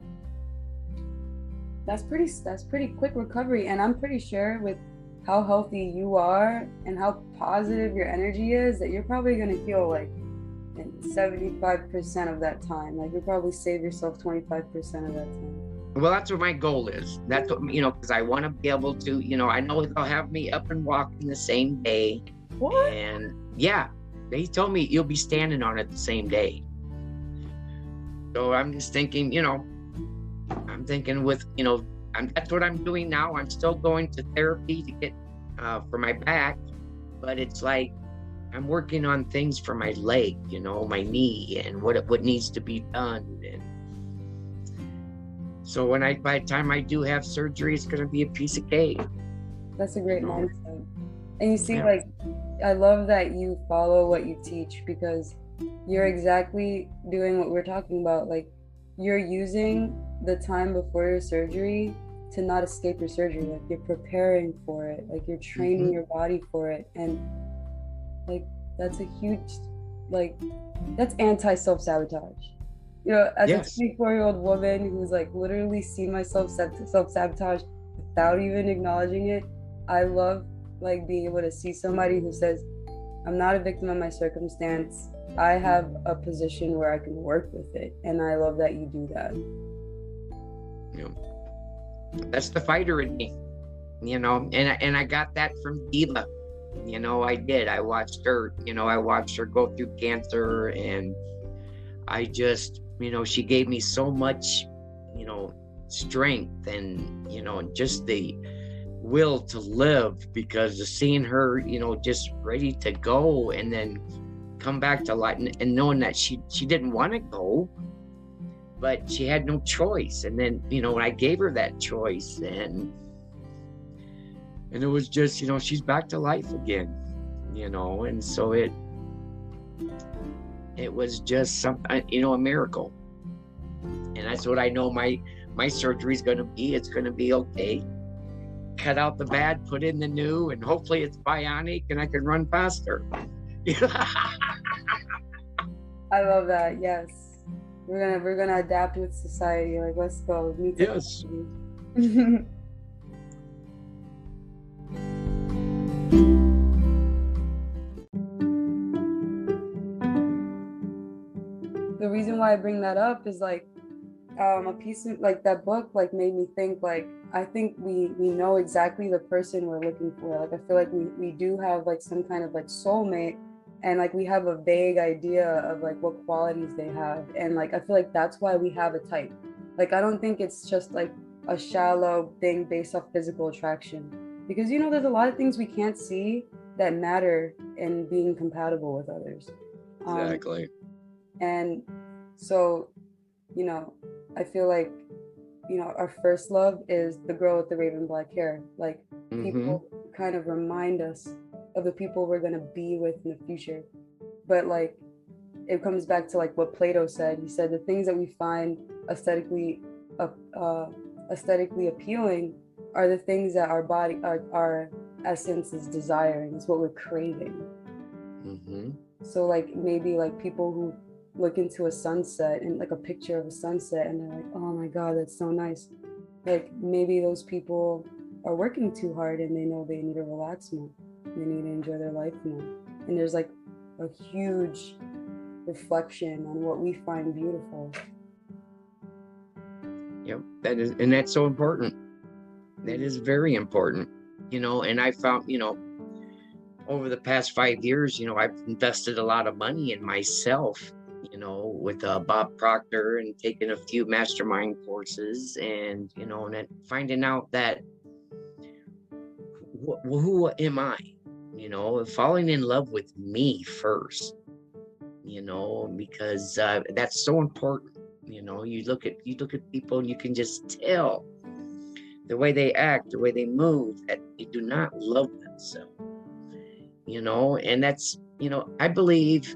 That's pretty quick recovery, and I'm pretty sure with how healthy you are and how positive your energy is, that you're probably going to heal like in 75% of that time. Like, you'll probably save yourself 25% of that time. Well, that's what my goal is. That's what, because I want to be able to, I know they'll have me up and walking the same day. What? And yeah, they told me you'll be standing on it the same day. So I'm just thinking, I'm thinking with, that's what I'm doing now. I'm still going to therapy to get for my back, but it's like I'm working on things for my leg, my knee, and what needs to be done. And so by the time I do have surgery, it's going to be a piece of cake. That's a great mindset. And you see, like, I love that you follow what you teach, because you're exactly doing what we're talking about. Like, you're using the time before your surgery to not escape your surgery. Like, you're preparing for it. Like, you're training your body for it. And like, that's a huge, like, that's anti-self-sabotage. As a 24-year-old woman who's like literally seen myself self-sabotage without even acknowledging it, I love like being able to see somebody who says, I'm not a victim of my circumstance. I have a position where I can work with it. And I love that you do that. That's the fighter in me, and I got that from Diva. I did. I watched her, go through cancer, and I just, she gave me so much, strength and, just the will to live, because of seeing her, just ready to go and then come back to life, and knowing that she didn't want to go, but she had no choice. And then, I gave her that choice, and it was just, she's back to life again, and so it was just something, a miracle. And that's what I know my surgery is going to be. It's going to be okay. Cut out the bad, put in the new, and hopefully it's bionic and I can run faster. I love that. Yes. We're gonna adapt with society. Like, let's go. New Yes. technology. The reason why I bring that up is like a piece of like that book like made me think like I think we know exactly the person we're looking for. Like I feel like we do have like some kind of like soulmate, and like we have a vague idea of like what qualities they have, and like I feel like that's why we have a type. Like I don't think it's just like a shallow thing based off physical attraction, because you know there's a lot of things we can't see that matter in being compatible with others. Exactly. And so, you know, I feel like, you know, our first love is the girl with the raven black hair. Like people kind of remind us of the people we're gonna be with in the future. But like it comes back to like what Plato said. He said the things that we find aesthetically aesthetically appealing are the things that our essence is desiring. It's what we're craving. So like maybe like people who look into a sunset and like a picture of a sunset and they're like, oh my god, that's so nice. Like maybe those people are working too hard and they know they need to relax more. They need to enjoy their life more. And there's like a huge reflection on what we find beautiful. Yep, and that's so important. That is very important, you know. And I found, you know, over the past 5 years, you know, I've invested a lot of money in myself, you know, with Bob Proctor and taking a few mastermind courses, and you know, and then finding out that who am I, you know, falling in love with me first, you know, because that's so important. You know, you look at people and you can just tell the way they act, the way they move, that they do not love themselves, you know. And that's, you know, I believe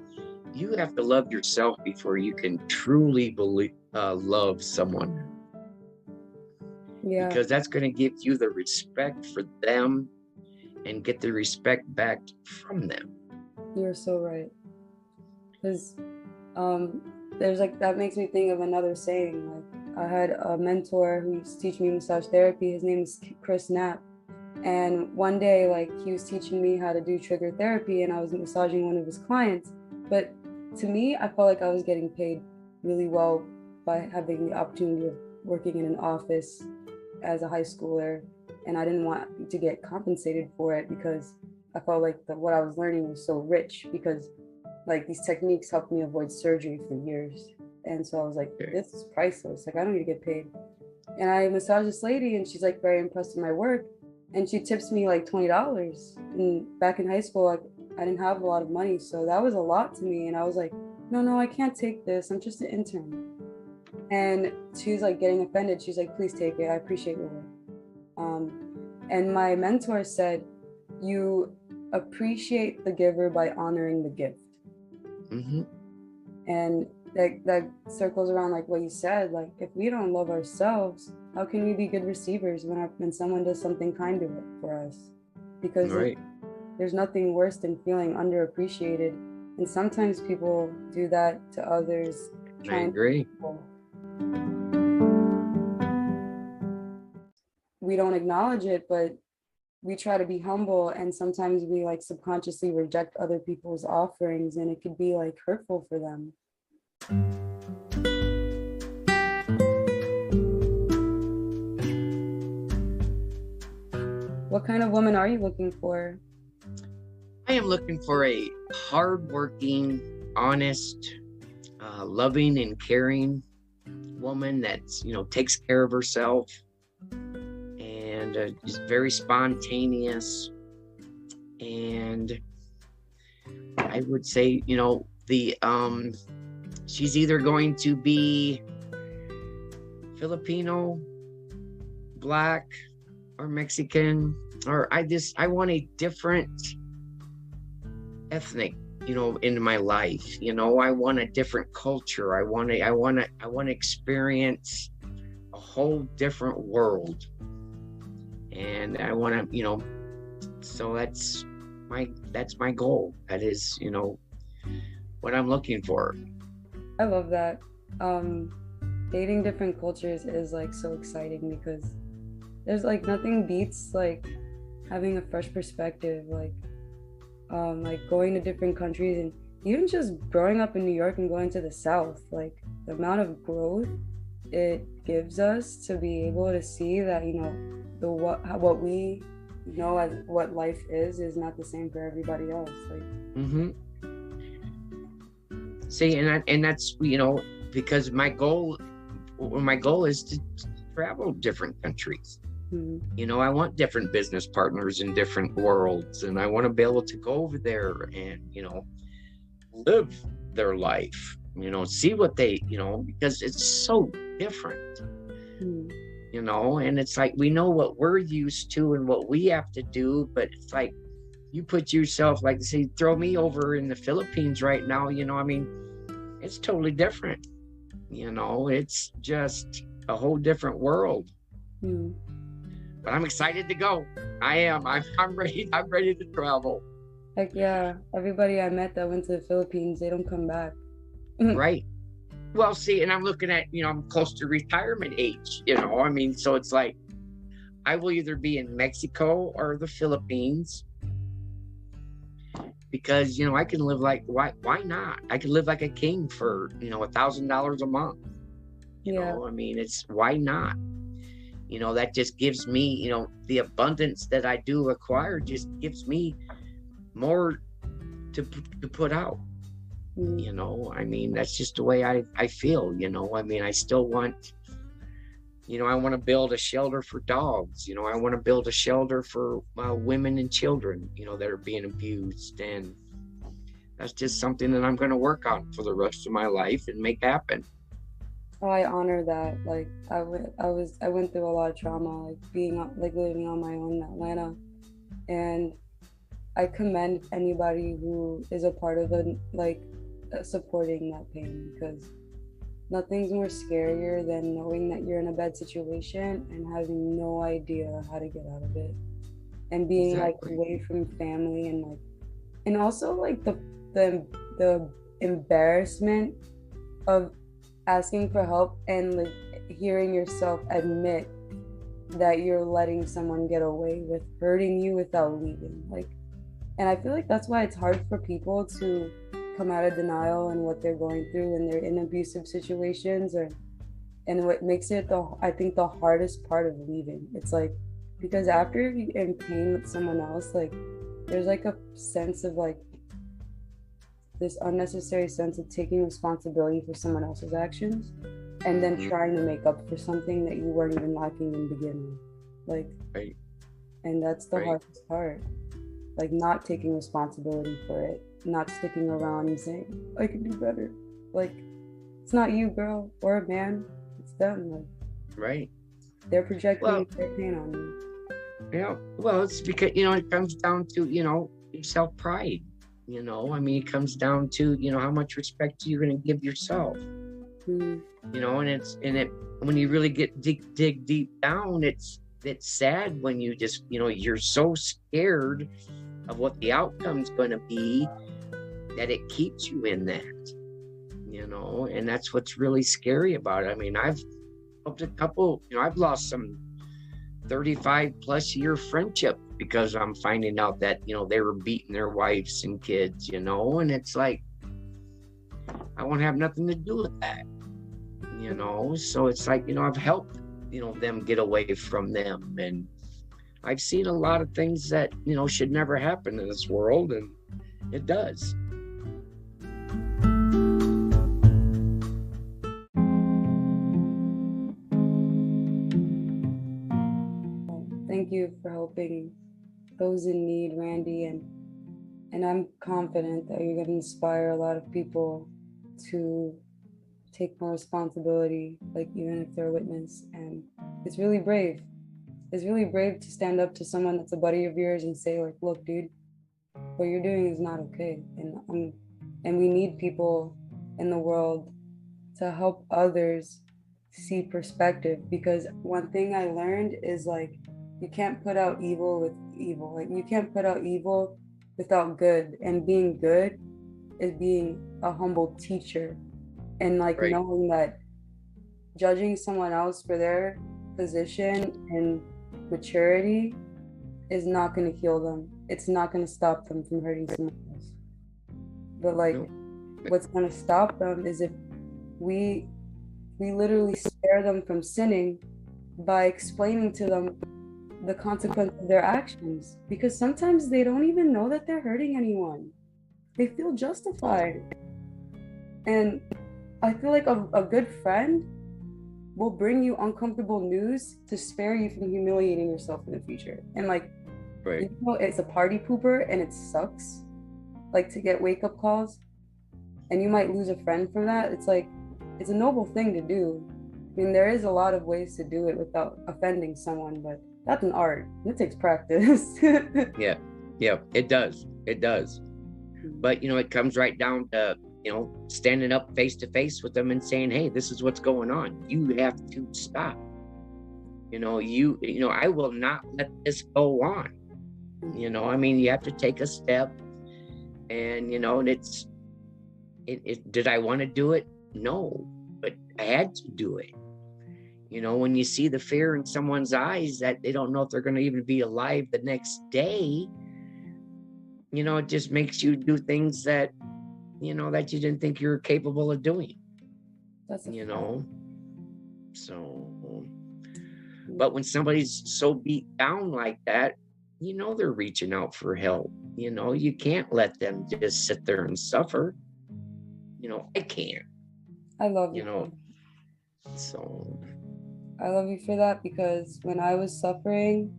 you have to love yourself before you can truly love someone. Yeah. Because that's going to give you the respect for them and get the respect back from them. You're so right. Because there's like, that makes me think of another saying. Like I had a mentor who used to teach me massage therapy. His name is Chris Knapp. And one day, like he was teaching me how to do trigger therapy and I was massaging one of his clients. But to me, I felt like I was getting paid really well by having the opportunity of working in an office as a high schooler. And I didn't want to get compensated for it because I felt like what I was learning was so rich, because like these techniques helped me avoid surgery for years. And so I was like, this is priceless. Like I don't need to get paid. And I massaged this lady and she's like very impressed with my work. And she tips me like $20. And back in high school, I didn't have a lot of money. So that was a lot to me. And I was like, no, I can't take this. I'm just an intern. And she's like getting offended. She's like, please take it. I appreciate your work. And my mentor said, you appreciate the giver by honoring the gift. And that circles around like what you said. Like if we don't love ourselves, how can we be good receivers when someone does something kind of it for us? Because there's nothing worse than feeling underappreciated, and sometimes people do that to others. I agree. We don't acknowledge it, but we try to be humble, and sometimes we like subconsciously reject other people's offerings, and it could be like hurtful for them. What kind of woman are you looking for? I am looking for a hardworking, honest, loving and caring woman that's, you know, takes care of herself and is very spontaneous. And I would say, you know, she's either going to be Filipino, Black, or Mexican, or I want a different ethnic, you know, in my life. You know, I want a different culture. I want to experience a whole different world. And I want to, you know, so that's my goal. That is, you know, what I'm looking for. I love that. um dating different cultures is like so exciting because there's like nothing beats like having a fresh perspective, like going to different countries, and even just growing up in New York and going to the South, like the amount of growth it gives us to be able to see that, you know, what we know as what life is not the same for everybody else. Like, See, and that's, you know, because my goal is to travel different countries. You know, I want different business partners in different worlds, and I want to be able to go over there and, you know, live their life, you know, see what they, you know, because it's so different, you know, and it's like, we know what we're used to and what we have to do, but it's like, you put yourself, like, say, throw me over in the Philippines right now, you know, I mean, it's totally different, you know, it's just a whole different world. But I'm excited to go. I'm ready to travel. Heck yeah, everybody I met that went to the Philippines, they don't come back. Right. Well, see, and I'm looking at, you know, I'm close to retirement age, you know, I mean, so it's like, I will either be in Mexico or the Philippines, because, you know, I can live like, why not? I can live like a king for, you know, $1,000 a month. You know, I mean, it's, why not? You know, that just gives me, you know, the abundance that I do acquire just gives me more to put out. You know, I mean, that's just the way I feel, you know. I mean, I still want, you know, I want to build a shelter for dogs. You know, I want to build a shelter for women and children, you know, that are being abused. And that's just something that I'm going to work on for the rest of my life and make happen. Oh, I honor that. Like, I went through a lot of trauma, like living on my own in Atlanta, and I commend anybody who is a part of supporting that pain, because nothing's more scarier than knowing that you're in a bad situation and having no idea how to get out of it, and being like away from family, and also like the embarrassment of asking for help and like hearing yourself admit that you're letting someone get away with hurting you without leaving. Like, and I feel like that's why it's hard for people to come out of denial and what they're going through when they're in abusive situations, and what makes it I think the hardest part of leaving. It's like, because after you're in pain with someone else, like there's like a sense of like this unnecessary sense of taking responsibility for someone else's actions, and then trying to make up for something that you weren't even lacking in the beginning. Like, and that's the hardest part. Like, not taking responsibility for it, not sticking around and saying, I can do better. Like, it's not you, girl, or a man, it's them. Like, they're projecting their pain on you. Yeah, well, it's because, you know, it comes down to, you know, self-pride. You know, I mean, it comes down to, you know, how much respect you're going to give yourself. You know, and when you really dig deep down, it's sad when you just, you know, you're so scared of what the outcome's going to be that it keeps you in that, you know, and that's what's really scary about it. I mean, I've helped a couple, you know, I've lost some 35 plus year friendship because I'm finding out that, you know, they were beating their wives and kids, you know, and it's like, I won't have nothing to do with that, you know. So it's like, you know, I've helped, you know, them get away from them, and I've seen a lot of things that, you know, should never happen in this world, and it does. Thank you for helping those in need, Randy, and I'm confident that you're going to inspire a lot of people to take more responsibility, like even if they're a witness. And it's really brave. It's really brave to stand up to someone that's a buddy of yours and say, like, look, dude, what you're doing is not okay. And we need people in the world to help others see perspective, because one thing I learned is, like, you can't put out evil with evil. Like, you can't put out evil without good, and being good is being a humble teacher And like Right. knowing that judging someone else for their position and maturity is not going to heal them. It's not going to stop them from hurting someone else. But like No. what's going to stop them is if we we literally spare them from sinning by explaining to them the consequence of their actions, because sometimes they don't even know that they're hurting anyone. They feel justified. And I feel like a good friend will bring you uncomfortable news to spare you from humiliating yourself in the future. And like, Right. you know, it's a party pooper and it sucks, like to get wake up calls, and you might lose a friend from that. It's like, it's a noble thing to do. I mean, there is a lot of ways to do it without offending someone, but that's an art. It takes practice. Yeah. Yeah. It does. It does. But, it comes right down to, standing up face to face with them and saying, hey, this is what's going on. You have to stop. I will not let this go on. You have to take a step, and, did I want to do it? No, but I had to do it. When you see the fear in someone's eyes that they don't know if they're going to even be alive the next day, it just makes you do things that, that you didn't think you were capable of doing, That's a so, but when somebody's so beat down like that, they're reaching out for help. You can't let them just sit there and suffer. I can't. I love you. So I love you for that, because when I was suffering,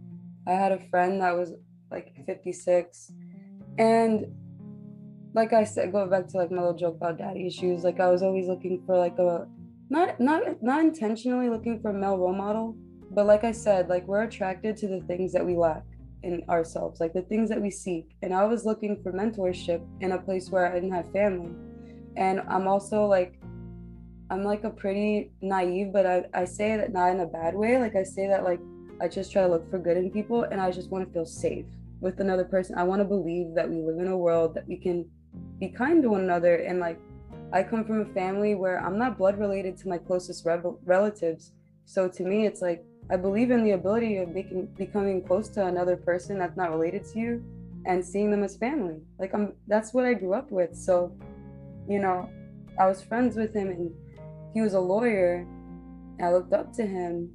I had a friend that was like 56, and like I said, go back to like my little joke about daddy issues. Like I was always looking for like a not intentionally looking for a male role model, but like I said, like we're attracted to the things that we lack in ourselves, like the things that we seek. And I was looking for mentorship in a place where I didn't have family. And I'm also like, I'm like a pretty naive, but I say that not in a bad way. Like I say that like I just try to look for good in people, and I just want to feel safe with another person. I want to believe that we live in a world that we can be kind to one another. And like I come from a family where I'm not blood related to my closest relatives. So to me, it's like I believe in the ability of becoming close to another person that's not related to you and seeing them as family. Like that's what I grew up with. So, I was friends with him, and he was a lawyer, and I looked up to him.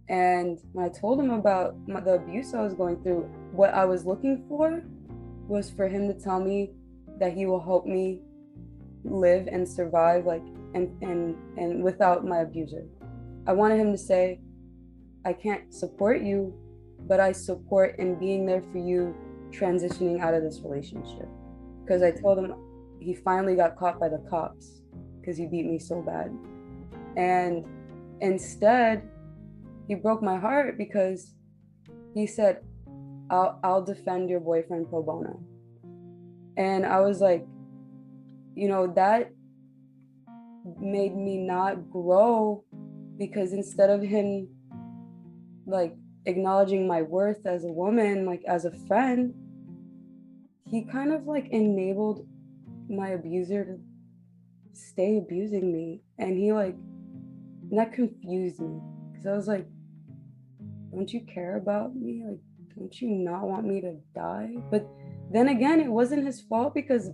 And when I told him about the abuse I was going through, what I was looking for was for him to tell me that he will help me live and survive, like, and without my abuser. I wanted him to say, I can't support you, but I support in being there for you transitioning out of this relationship. Because I told him he finally got caught by the cops because he beat me so bad. And instead, he broke my heart because he said, I'll defend your boyfriend pro bono. And I was like, that made me not grow, because instead of him like acknowledging my worth as a woman, like as a friend, he kind of like enabled my abuser to stay abusing me. And that confused me, because I was like, don't you care about me? Like, don't you not want me to die? But then again, it wasn't his fault, because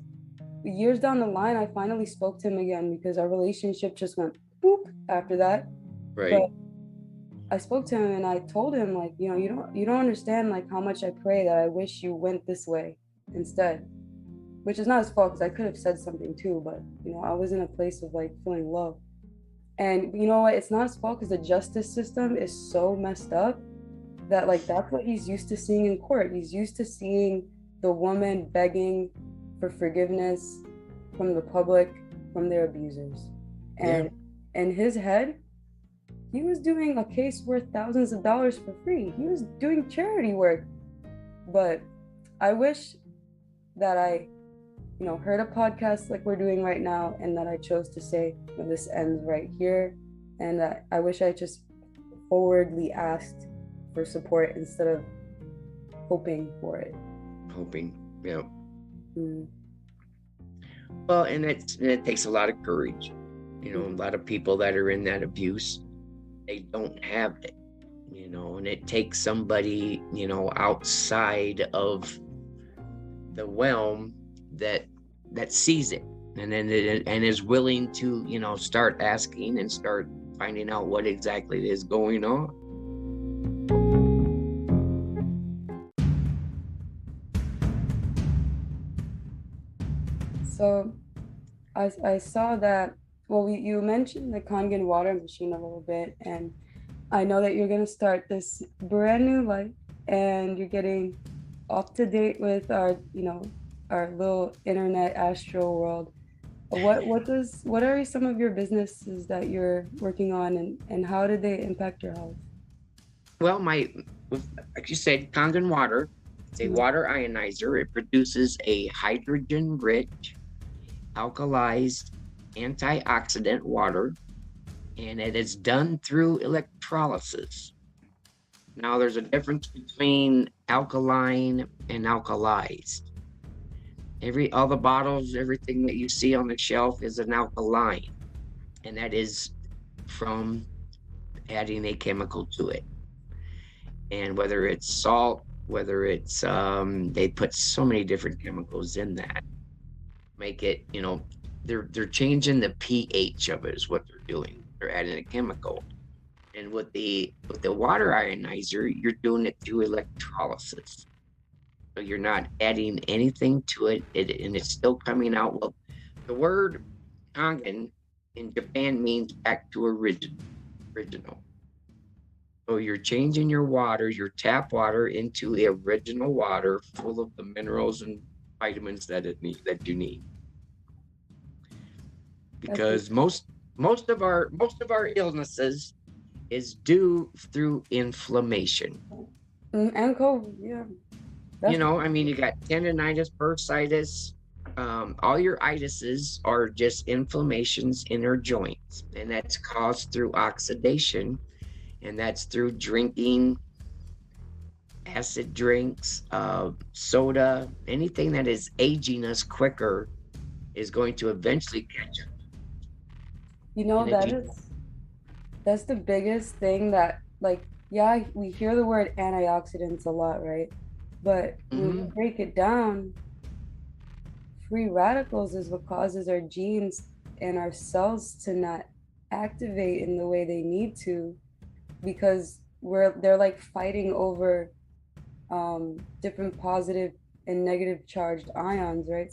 years down the line, I finally spoke to him again, because our relationship just went boop after that. right. But I spoke to him and I told him, like, you don't understand like how much I pray that I wish you went this way instead, which is not his fault, because I could have said something too, but I was in a place of like feeling love. And you know what? It's not his fault, because the justice system is so messed up that like that's what he's used to seeing in court. He's used to seeing the woman begging for forgiveness from the public, from their abusers. And in his head, he was doing a case worth thousands of dollars for free. He was doing charity work. But I wish that I, heard a podcast like we're doing right now, and that I chose to say, this ends right here. And that I wish I just forwardly asked for support instead of hoping for it. Yeah. Well, and it takes a lot of courage. You know, a lot of people that are in that abuse, they don't have it, you know, and it takes somebody, you know, outside of the realm that sees it, and then and is willing to, you know, start asking and start finding out what exactly is going on. So I saw that, well, you mentioned the Kangen water machine a little bit, and I know that you're going to start this brand new life and you're getting up to date with our, our little internet astral world. What are some of your businesses that you're working on, and how did they impact your health? Well, like you said, Kangen water, it's a Mhm. water ionizer. It produces a hydrogen rich, alkalized antioxidant water, and it is done through electrolysis. Now, there's a difference between alkaline and alkalized. All the bottles, everything that you see on the shelf is an alkaline, and that is from adding a chemical to it. And whether it's salt, whether it's they put so many different chemicals in that, make it, you know, they're changing the pH of it is what they're doing. They're adding a chemical. And with the water ionizer, you're doing it through electrolysis. So you're not adding anything to it, and it's still coming out. Well, the word kangen in Japan means back to original. So you're changing your water, your tap water, into the original water full of the minerals and vitamins that you need. Because most of our illnesses is due through inflammation. And COVID, yeah. You That's know, I mean, you got tendonitis, bursitis, all your itises are just inflammations in our joints, and that's caused through oxidation, and that's through drinking acid drinks, soda, anything that is aging us quicker is going to eventually catch up. you know And if that you, is that's the biggest thing that, like, yeah, we hear the word antioxidants a lot, right? But when we Mhm. break it down, free radicals is what causes our genes and our cells to not activate in the way they need to, because they're like fighting over different positive and negative charged ions, right?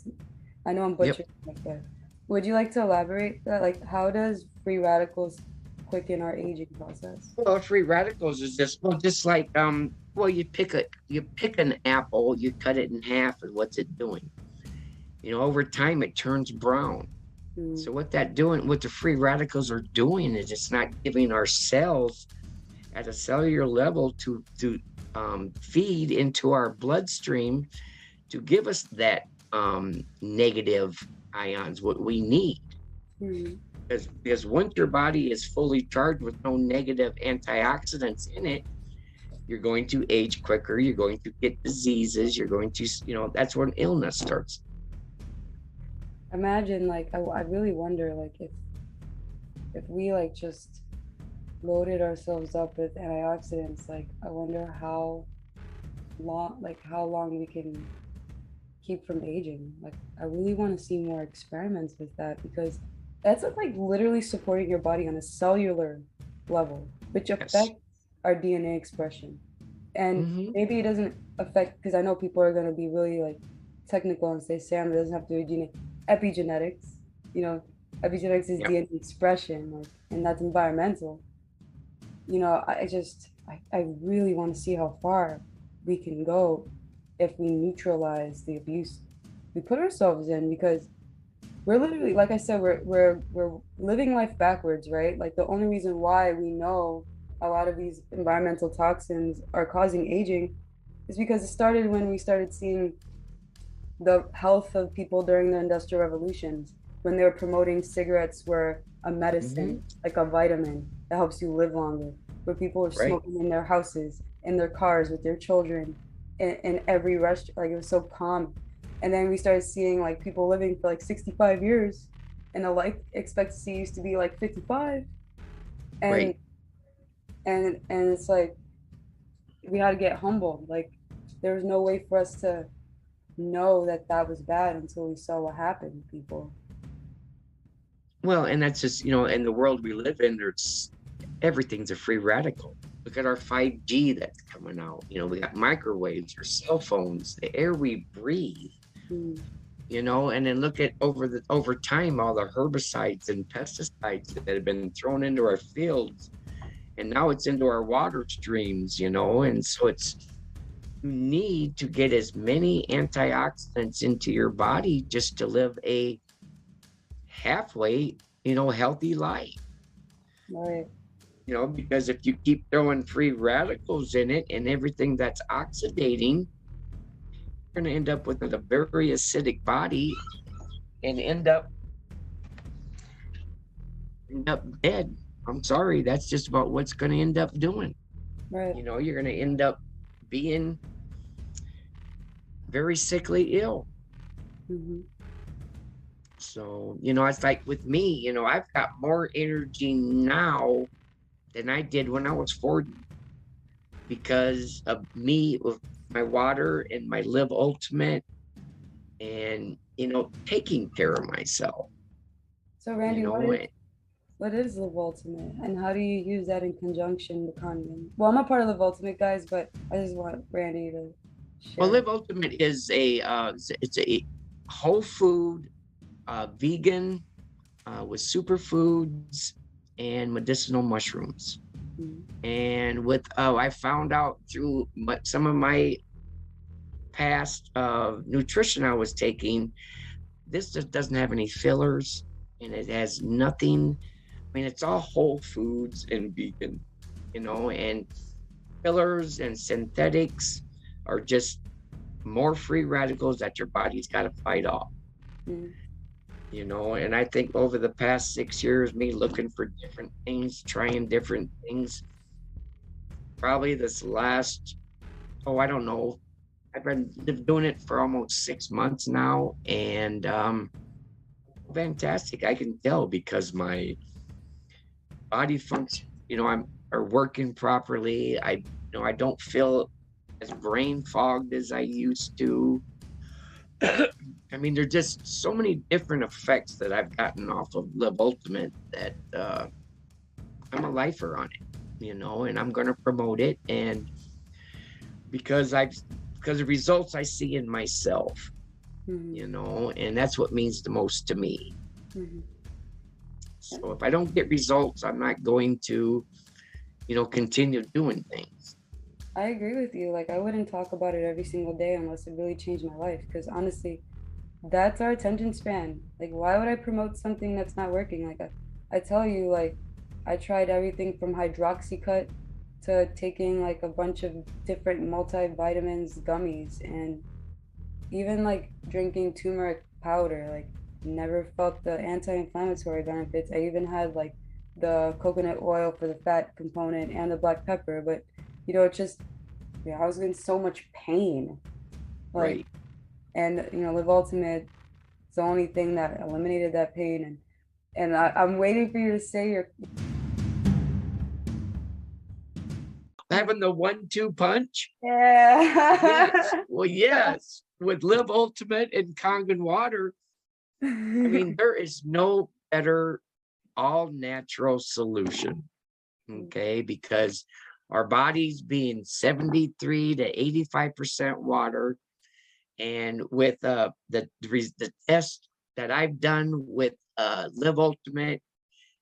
I know I'm Yep. butchering it, but would you like to elaborate that? Like, how does free radicals quicken our aging process? Well, free radicals is just like well, you pick an apple, you cut it in half, and what's it doing? You know, over time it turns brown. Mm. So what the free radicals are doing is it's not giving our cells at a cellular level to feed into our bloodstream to give us that negative ions, what we need. Mm. Because once your body is fully charged with no negative antioxidants in it, you're going to age quicker. You're going to get diseases. You're going to, you know, that's when illness starts. Imagine, like, I really wonder, like, if we like just loaded ourselves up with antioxidants, like, I wonder how long we can keep from aging. Like, I really want to see more experiments with that, because that's like literally supporting your body on a cellular level, which Yes. affects our DNA expression. And Mm-hmm. maybe it doesn't affect, because I know people are going to be really like technical and say, Sam, it doesn't have to do with DNA. Epigenetics, you know, epigenetics is Yep. DNA expression, like, and that's environmental. I really want to see how far we can go if we neutralize the abuse we put ourselves in, because we're literally, like I said, we're living life backwards, right? Like, the only reason why we know a lot of these environmental toxins are causing aging is because it started when we started seeing the health of people during the industrial revolutions, when they were promoting cigarettes were a Mm-hmm. medicine, like a vitamin that helps you live longer, where people were Right. smoking in their houses, in their cars, with their children, in every restaurant. Like, it was so calm. And then we started seeing like people living for like 65 years, and the life expectancy used to be like 55, and Right. it's like we had to get humbled. Like there was no way for us to know that that was bad until we saw what happened to people. Well, and that's just, in the world we live in, there's everything's a free radical. Look at our 5G that's coming out. We got microwaves, our cell phones, the air we breathe, Mm, and then look at over time all the herbicides and pesticides that have been thrown into our fields, and now it's into our water streams, and so you need to get as many antioxidants into your body just to live a halfway, healthy life. right, Because if you keep throwing free radicals in it and everything that's oxidating, you're going to end up with a very acidic body and end up dead. I'm sorry, that's just about what's going to end up doing. right. You're going to end up being very sickly ill. Hmm. So, it's like with me, I've got more energy now than I did when I was 40 because of me with my water and my Live Ultimate and, taking care of myself, So you Randy, know, and, what is Live Ultimate, and how do you use that in conjunction with Kangen? Well, I'm a part of Live Ultimate, guys, but I just want Randy to well, share. Live Ultimate is it's a whole food, vegan, with superfoods and medicinal mushrooms. Mm, And I found out through some of my past nutrition I was taking, this just doesn't have any fillers and it has nothing. I mean, it's all whole foods and vegan, and fillers and synthetics are just more free radicals that your body's got to fight off. mm. And I think over the past 6 years, me looking for different things, trying different things, probably this last, I don't know, I've been doing it for almost 6 months now, and fantastic. I can tell because my body function, are working properly. I don't feel as brain fogged as I used to. I mean, there's just so many different effects that I've gotten off of Live Ultimate that I'm a lifer on it, and I'm going to promote it. And because of results I see in myself, Mm-hmm. and that's what means the most to me. Mm-hmm. So if I don't get results, I'm not going to, continue doing things. I agree with you. Like, I wouldn't talk about it every single day unless it really changed my life. Because honestly, that's our attention span. Like, why would I promote something that's not working? Like, I tell you, like, I tried everything from hydroxycut to taking like a bunch of different multivitamins, gummies, and even like drinking turmeric powder. Like, never felt the anti-inflammatory benefits. I even had like the coconut oil for the fat component and the black pepper, but it just, yeah, I was in so much pain. Like, Right. and Live Ultimate, it's the only thing that eliminated that pain. I'm waiting for you to say your. Having the 1-2 punch. Yes. Yeah. Well, yes. With Live Ultimate and Kangen water, I mean, there is no better all natural solution. Okay. Because our bodies being 73 to 85% water. And with the test that I've done with Live Ultimate,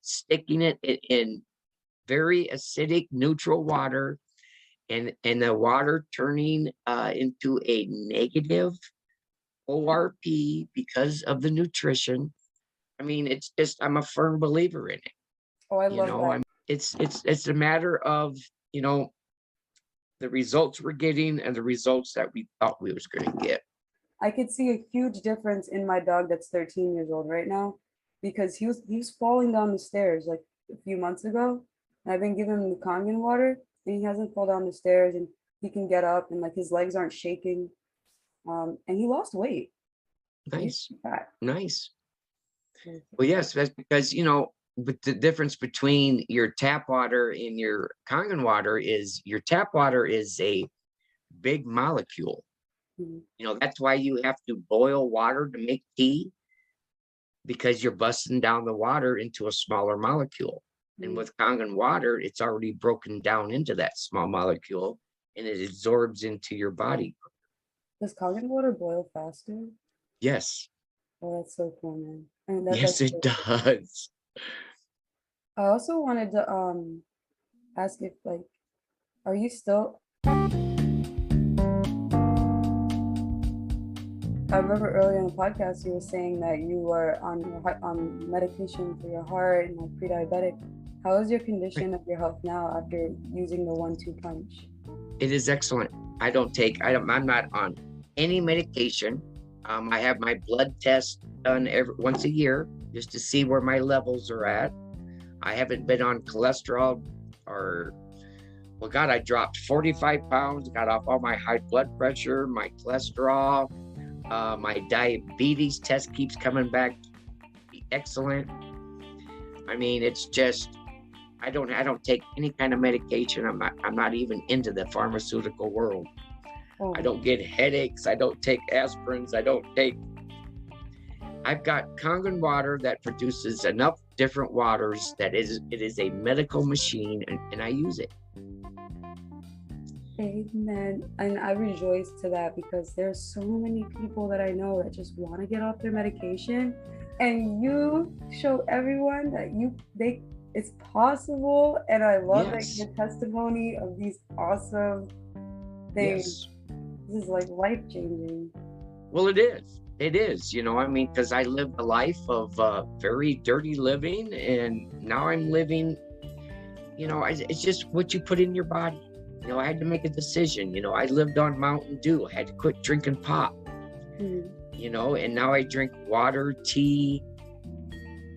sticking it in very acidic neutral water and the water turning into a negative ORP because of the nutrition. I mean, it's just I'm a firm believer in it. Oh, I You love know, that. I'm it's a matter of, the results we're getting and the results that we thought we was going to get. I could see a huge difference in my dog that's 13 years old right now, because he was falling down the stairs like a few months ago. And I've been giving him the Kangen water, and he hasn't fallen down the stairs, and he can get up, and like his legs aren't shaking. And he lost weight. He's Nice. fat. Nice. Well, yes, that's because, but the difference between your tap water and your Kangen water is your tap water is a big molecule. Mhm. That's why you have to boil water to make tea, because you're busting down the water into a smaller molecule. And Mhm. with Kangen water, it's already broken down into that small molecule and it absorbs into your body. Does Kangen water boil faster? Yes, Oh, that's so cool, man. And that's yes, it so cool. does. I also wanted to ask if like, are you still? I remember earlier in the podcast you were saying that you were on on medication for your heart and like pre-diabetic. How is your condition of your health now after using the 1-2 punch? It is excellent. I'm not on any medication. I have my blood test done once a year just to see where my levels are at. I haven't been on cholesterol or, well, God, I dropped 45 pounds, got off all my high blood pressure, my cholesterol, my diabetes test keeps coming back excellent. I mean, it's just, I don't take any kind of medication. I'm not even into the pharmaceutical world. Oh, I don't get headaches. I don't take aspirins. I've got Kangen water that produces enough different waters that it is a medical machine, and I use it. amen. And I rejoice to that because there's so many people that I know that just want to get off their medication, and you show everyone that it's possible. And I love like Yes. your testimony of these awesome things. Yes. This is like life changing. Well, it is. It is, I mean, because I lived a life of very dirty living, and now I'm living, it's just what you put in your body. I had to make a decision. I lived on Mountain Dew. I had to quit drinking pop, and now I drink water, tea,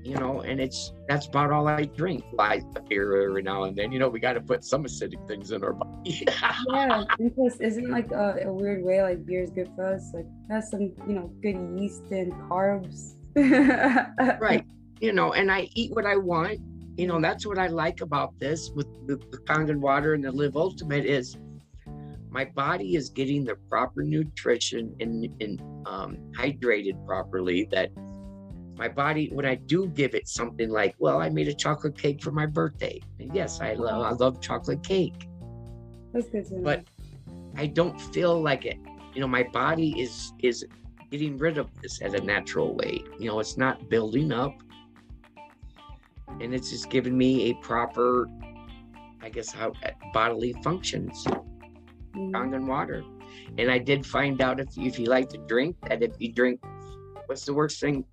and that's about all I drink. Like a beer every now and then. We got to put some acidic things in our body. Yeah, because isn't like a weird way like beer is good for us? Like has some, good yeast and carbs. Right. And I eat what I want. That's what I like about this with the Kangen water and the Live Ultimate is my body is getting the proper nutrition and hydrated properly, that my body, when I do give it something like, well, I made a chocolate cake for my birthday. And yes, I love chocolate cake. That's good to know. But I don't feel like it. My body is getting rid of this at a natural way. It's not building up. And it's just giving me a proper, I guess, how bodily functions. Kangen water. And I did find out if you like to drink, that if you drink, what's the worst thing?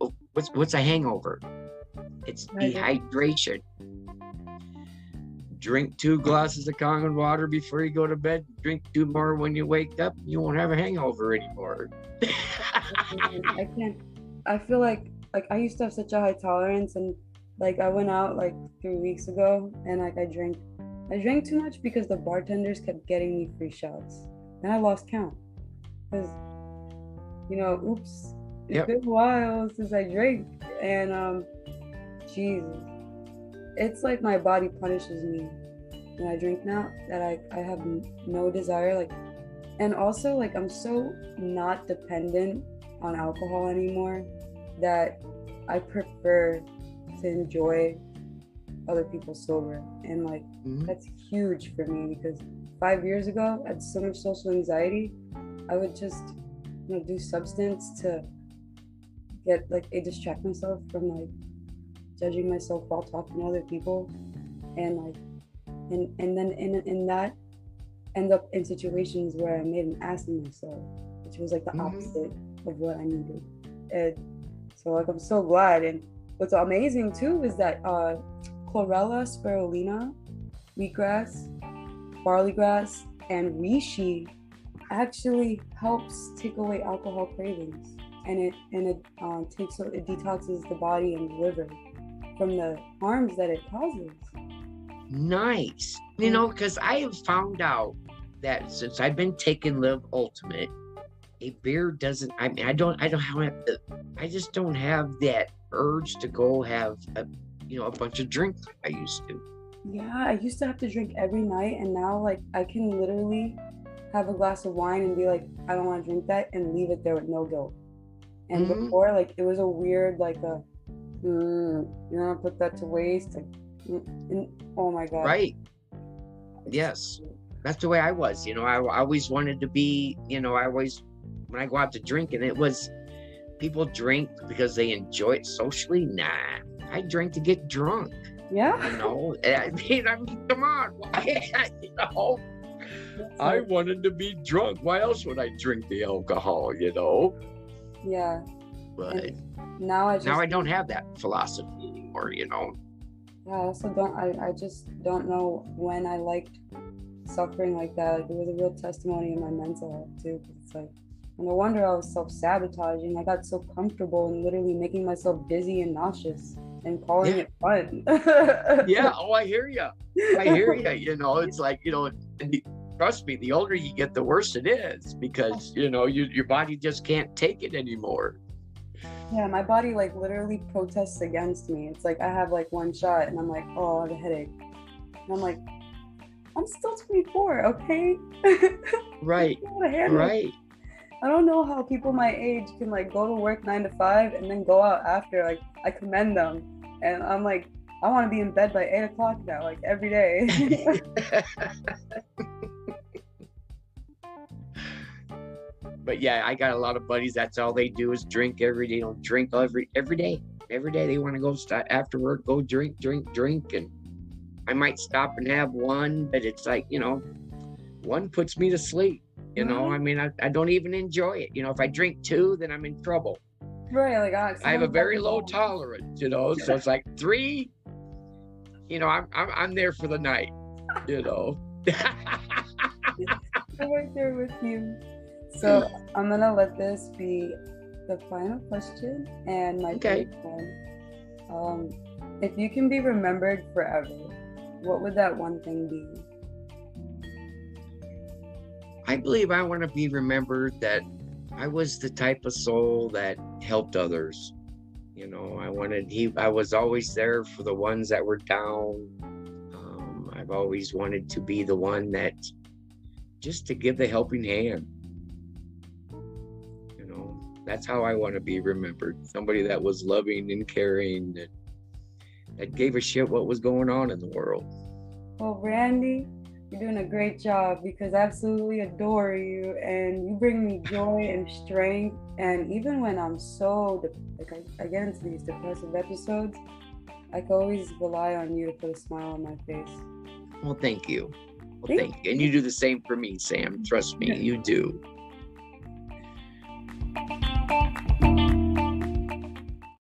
What's a hangover? It's dehydration. Drink 2 glasses of Kangen water before you go to bed. Drink 2 more when you wake up. You won't have a hangover anymore. I can't. I feel like I used to have such a high tolerance, and like I went out like 3 weeks ago, and like I drank too much because the bartenders kept getting me free shots, and I lost count. Because oops, it's been a while since I drank, and Jesus, it's like my body punishes me when I drink now, that I have no desire, like, and also like I'm so not dependent on alcohol anymore that I prefer to enjoy other people sober, and like that's huge for me, because 5 years ago I had so much social anxiety. I would just do substance to get like distract myself from like judging myself while talking to other people, and like and then in that end up in situations where I made an ass of myself, which was like the opposite of what I needed. And so like I'm so glad. And what's amazing too is that chlorella, spirulina, wheatgrass, barley grass, and reishi actually helps take away alcohol cravings, and it detoxes the body and the liver from the harms that it causes. Nice. Because I have found out that since I've been taking Live Ultimate, a beer doesn't, I mean, I just don't have that urge to go have a bunch of drinks like I used to. Yeah, I used to have to drink every night, and now like I can literally have a glass of wine and be like, I don't want to drink that, and leave it there with no guilt. And before, like, it was a weird, like you don't put that to waste. Like, oh my God. Right. Yes. That's the way I was. I always wanted to be, when I go out to drink, and it was, people drink because they enjoy it socially. Nah, I drink to get drunk. Yeah. I mean, come on. I wanted to be drunk. Why else would I drink the alcohol, Yeah. But and now I don't have that philosophy anymore, Yeah, I also don't, I just don't know when I liked suffering like that. Like, it was a real testimony in my mental health too. It's like, no wonder I was self-sabotaging. I got so comfortable in literally making myself dizzy and nauseous and calling it fun. Yeah. Oh, I hear you. It's like, trust me, the older you get, the worse it is, because, your body just can't take it anymore. Yeah, my body like literally protests against me. It's like I have like one shot and I'm like, oh, I have a headache. And I'm like, I'm still 24, okay? Right. Right. I don't know how people my age can like go to work 9 to 5 and then go out after. Like, I commend them. And I'm like, I want to be in bed by 8 o'clock now, like every day. But yeah, I got a lot of buddies. That's all they do is drink every day. Drink every day. Every day they want to go after work, go drink. And I might stop and have one, but it's like, one puts me to sleep. I mean, I don't even enjoy it. If I drink 2, then I'm in trouble. Right, like I have a very low tolerance, so it's like 3. I'm there for the night. I'm right there with you. So I'm gonna let this be the final question and my first one. If you can be remembered forever, what would that one thing be? I believe I want to be remembered that I was the type of soul that helped others. I was always there for the ones that were down. I've always wanted to be the one that just to give the helping hand. That's how I want to be remembered. Somebody that was loving and caring, that gave a shit what was going on in the world. Well, Randy, you're doing a great job, because I absolutely adore you, and you bring me joy and strength. And even when I'm so, I get into these depressive episodes, I can always rely on you to put a smile on my face. Well, thank you. Thank you. And you do the same for me, Sam. Trust me, you do.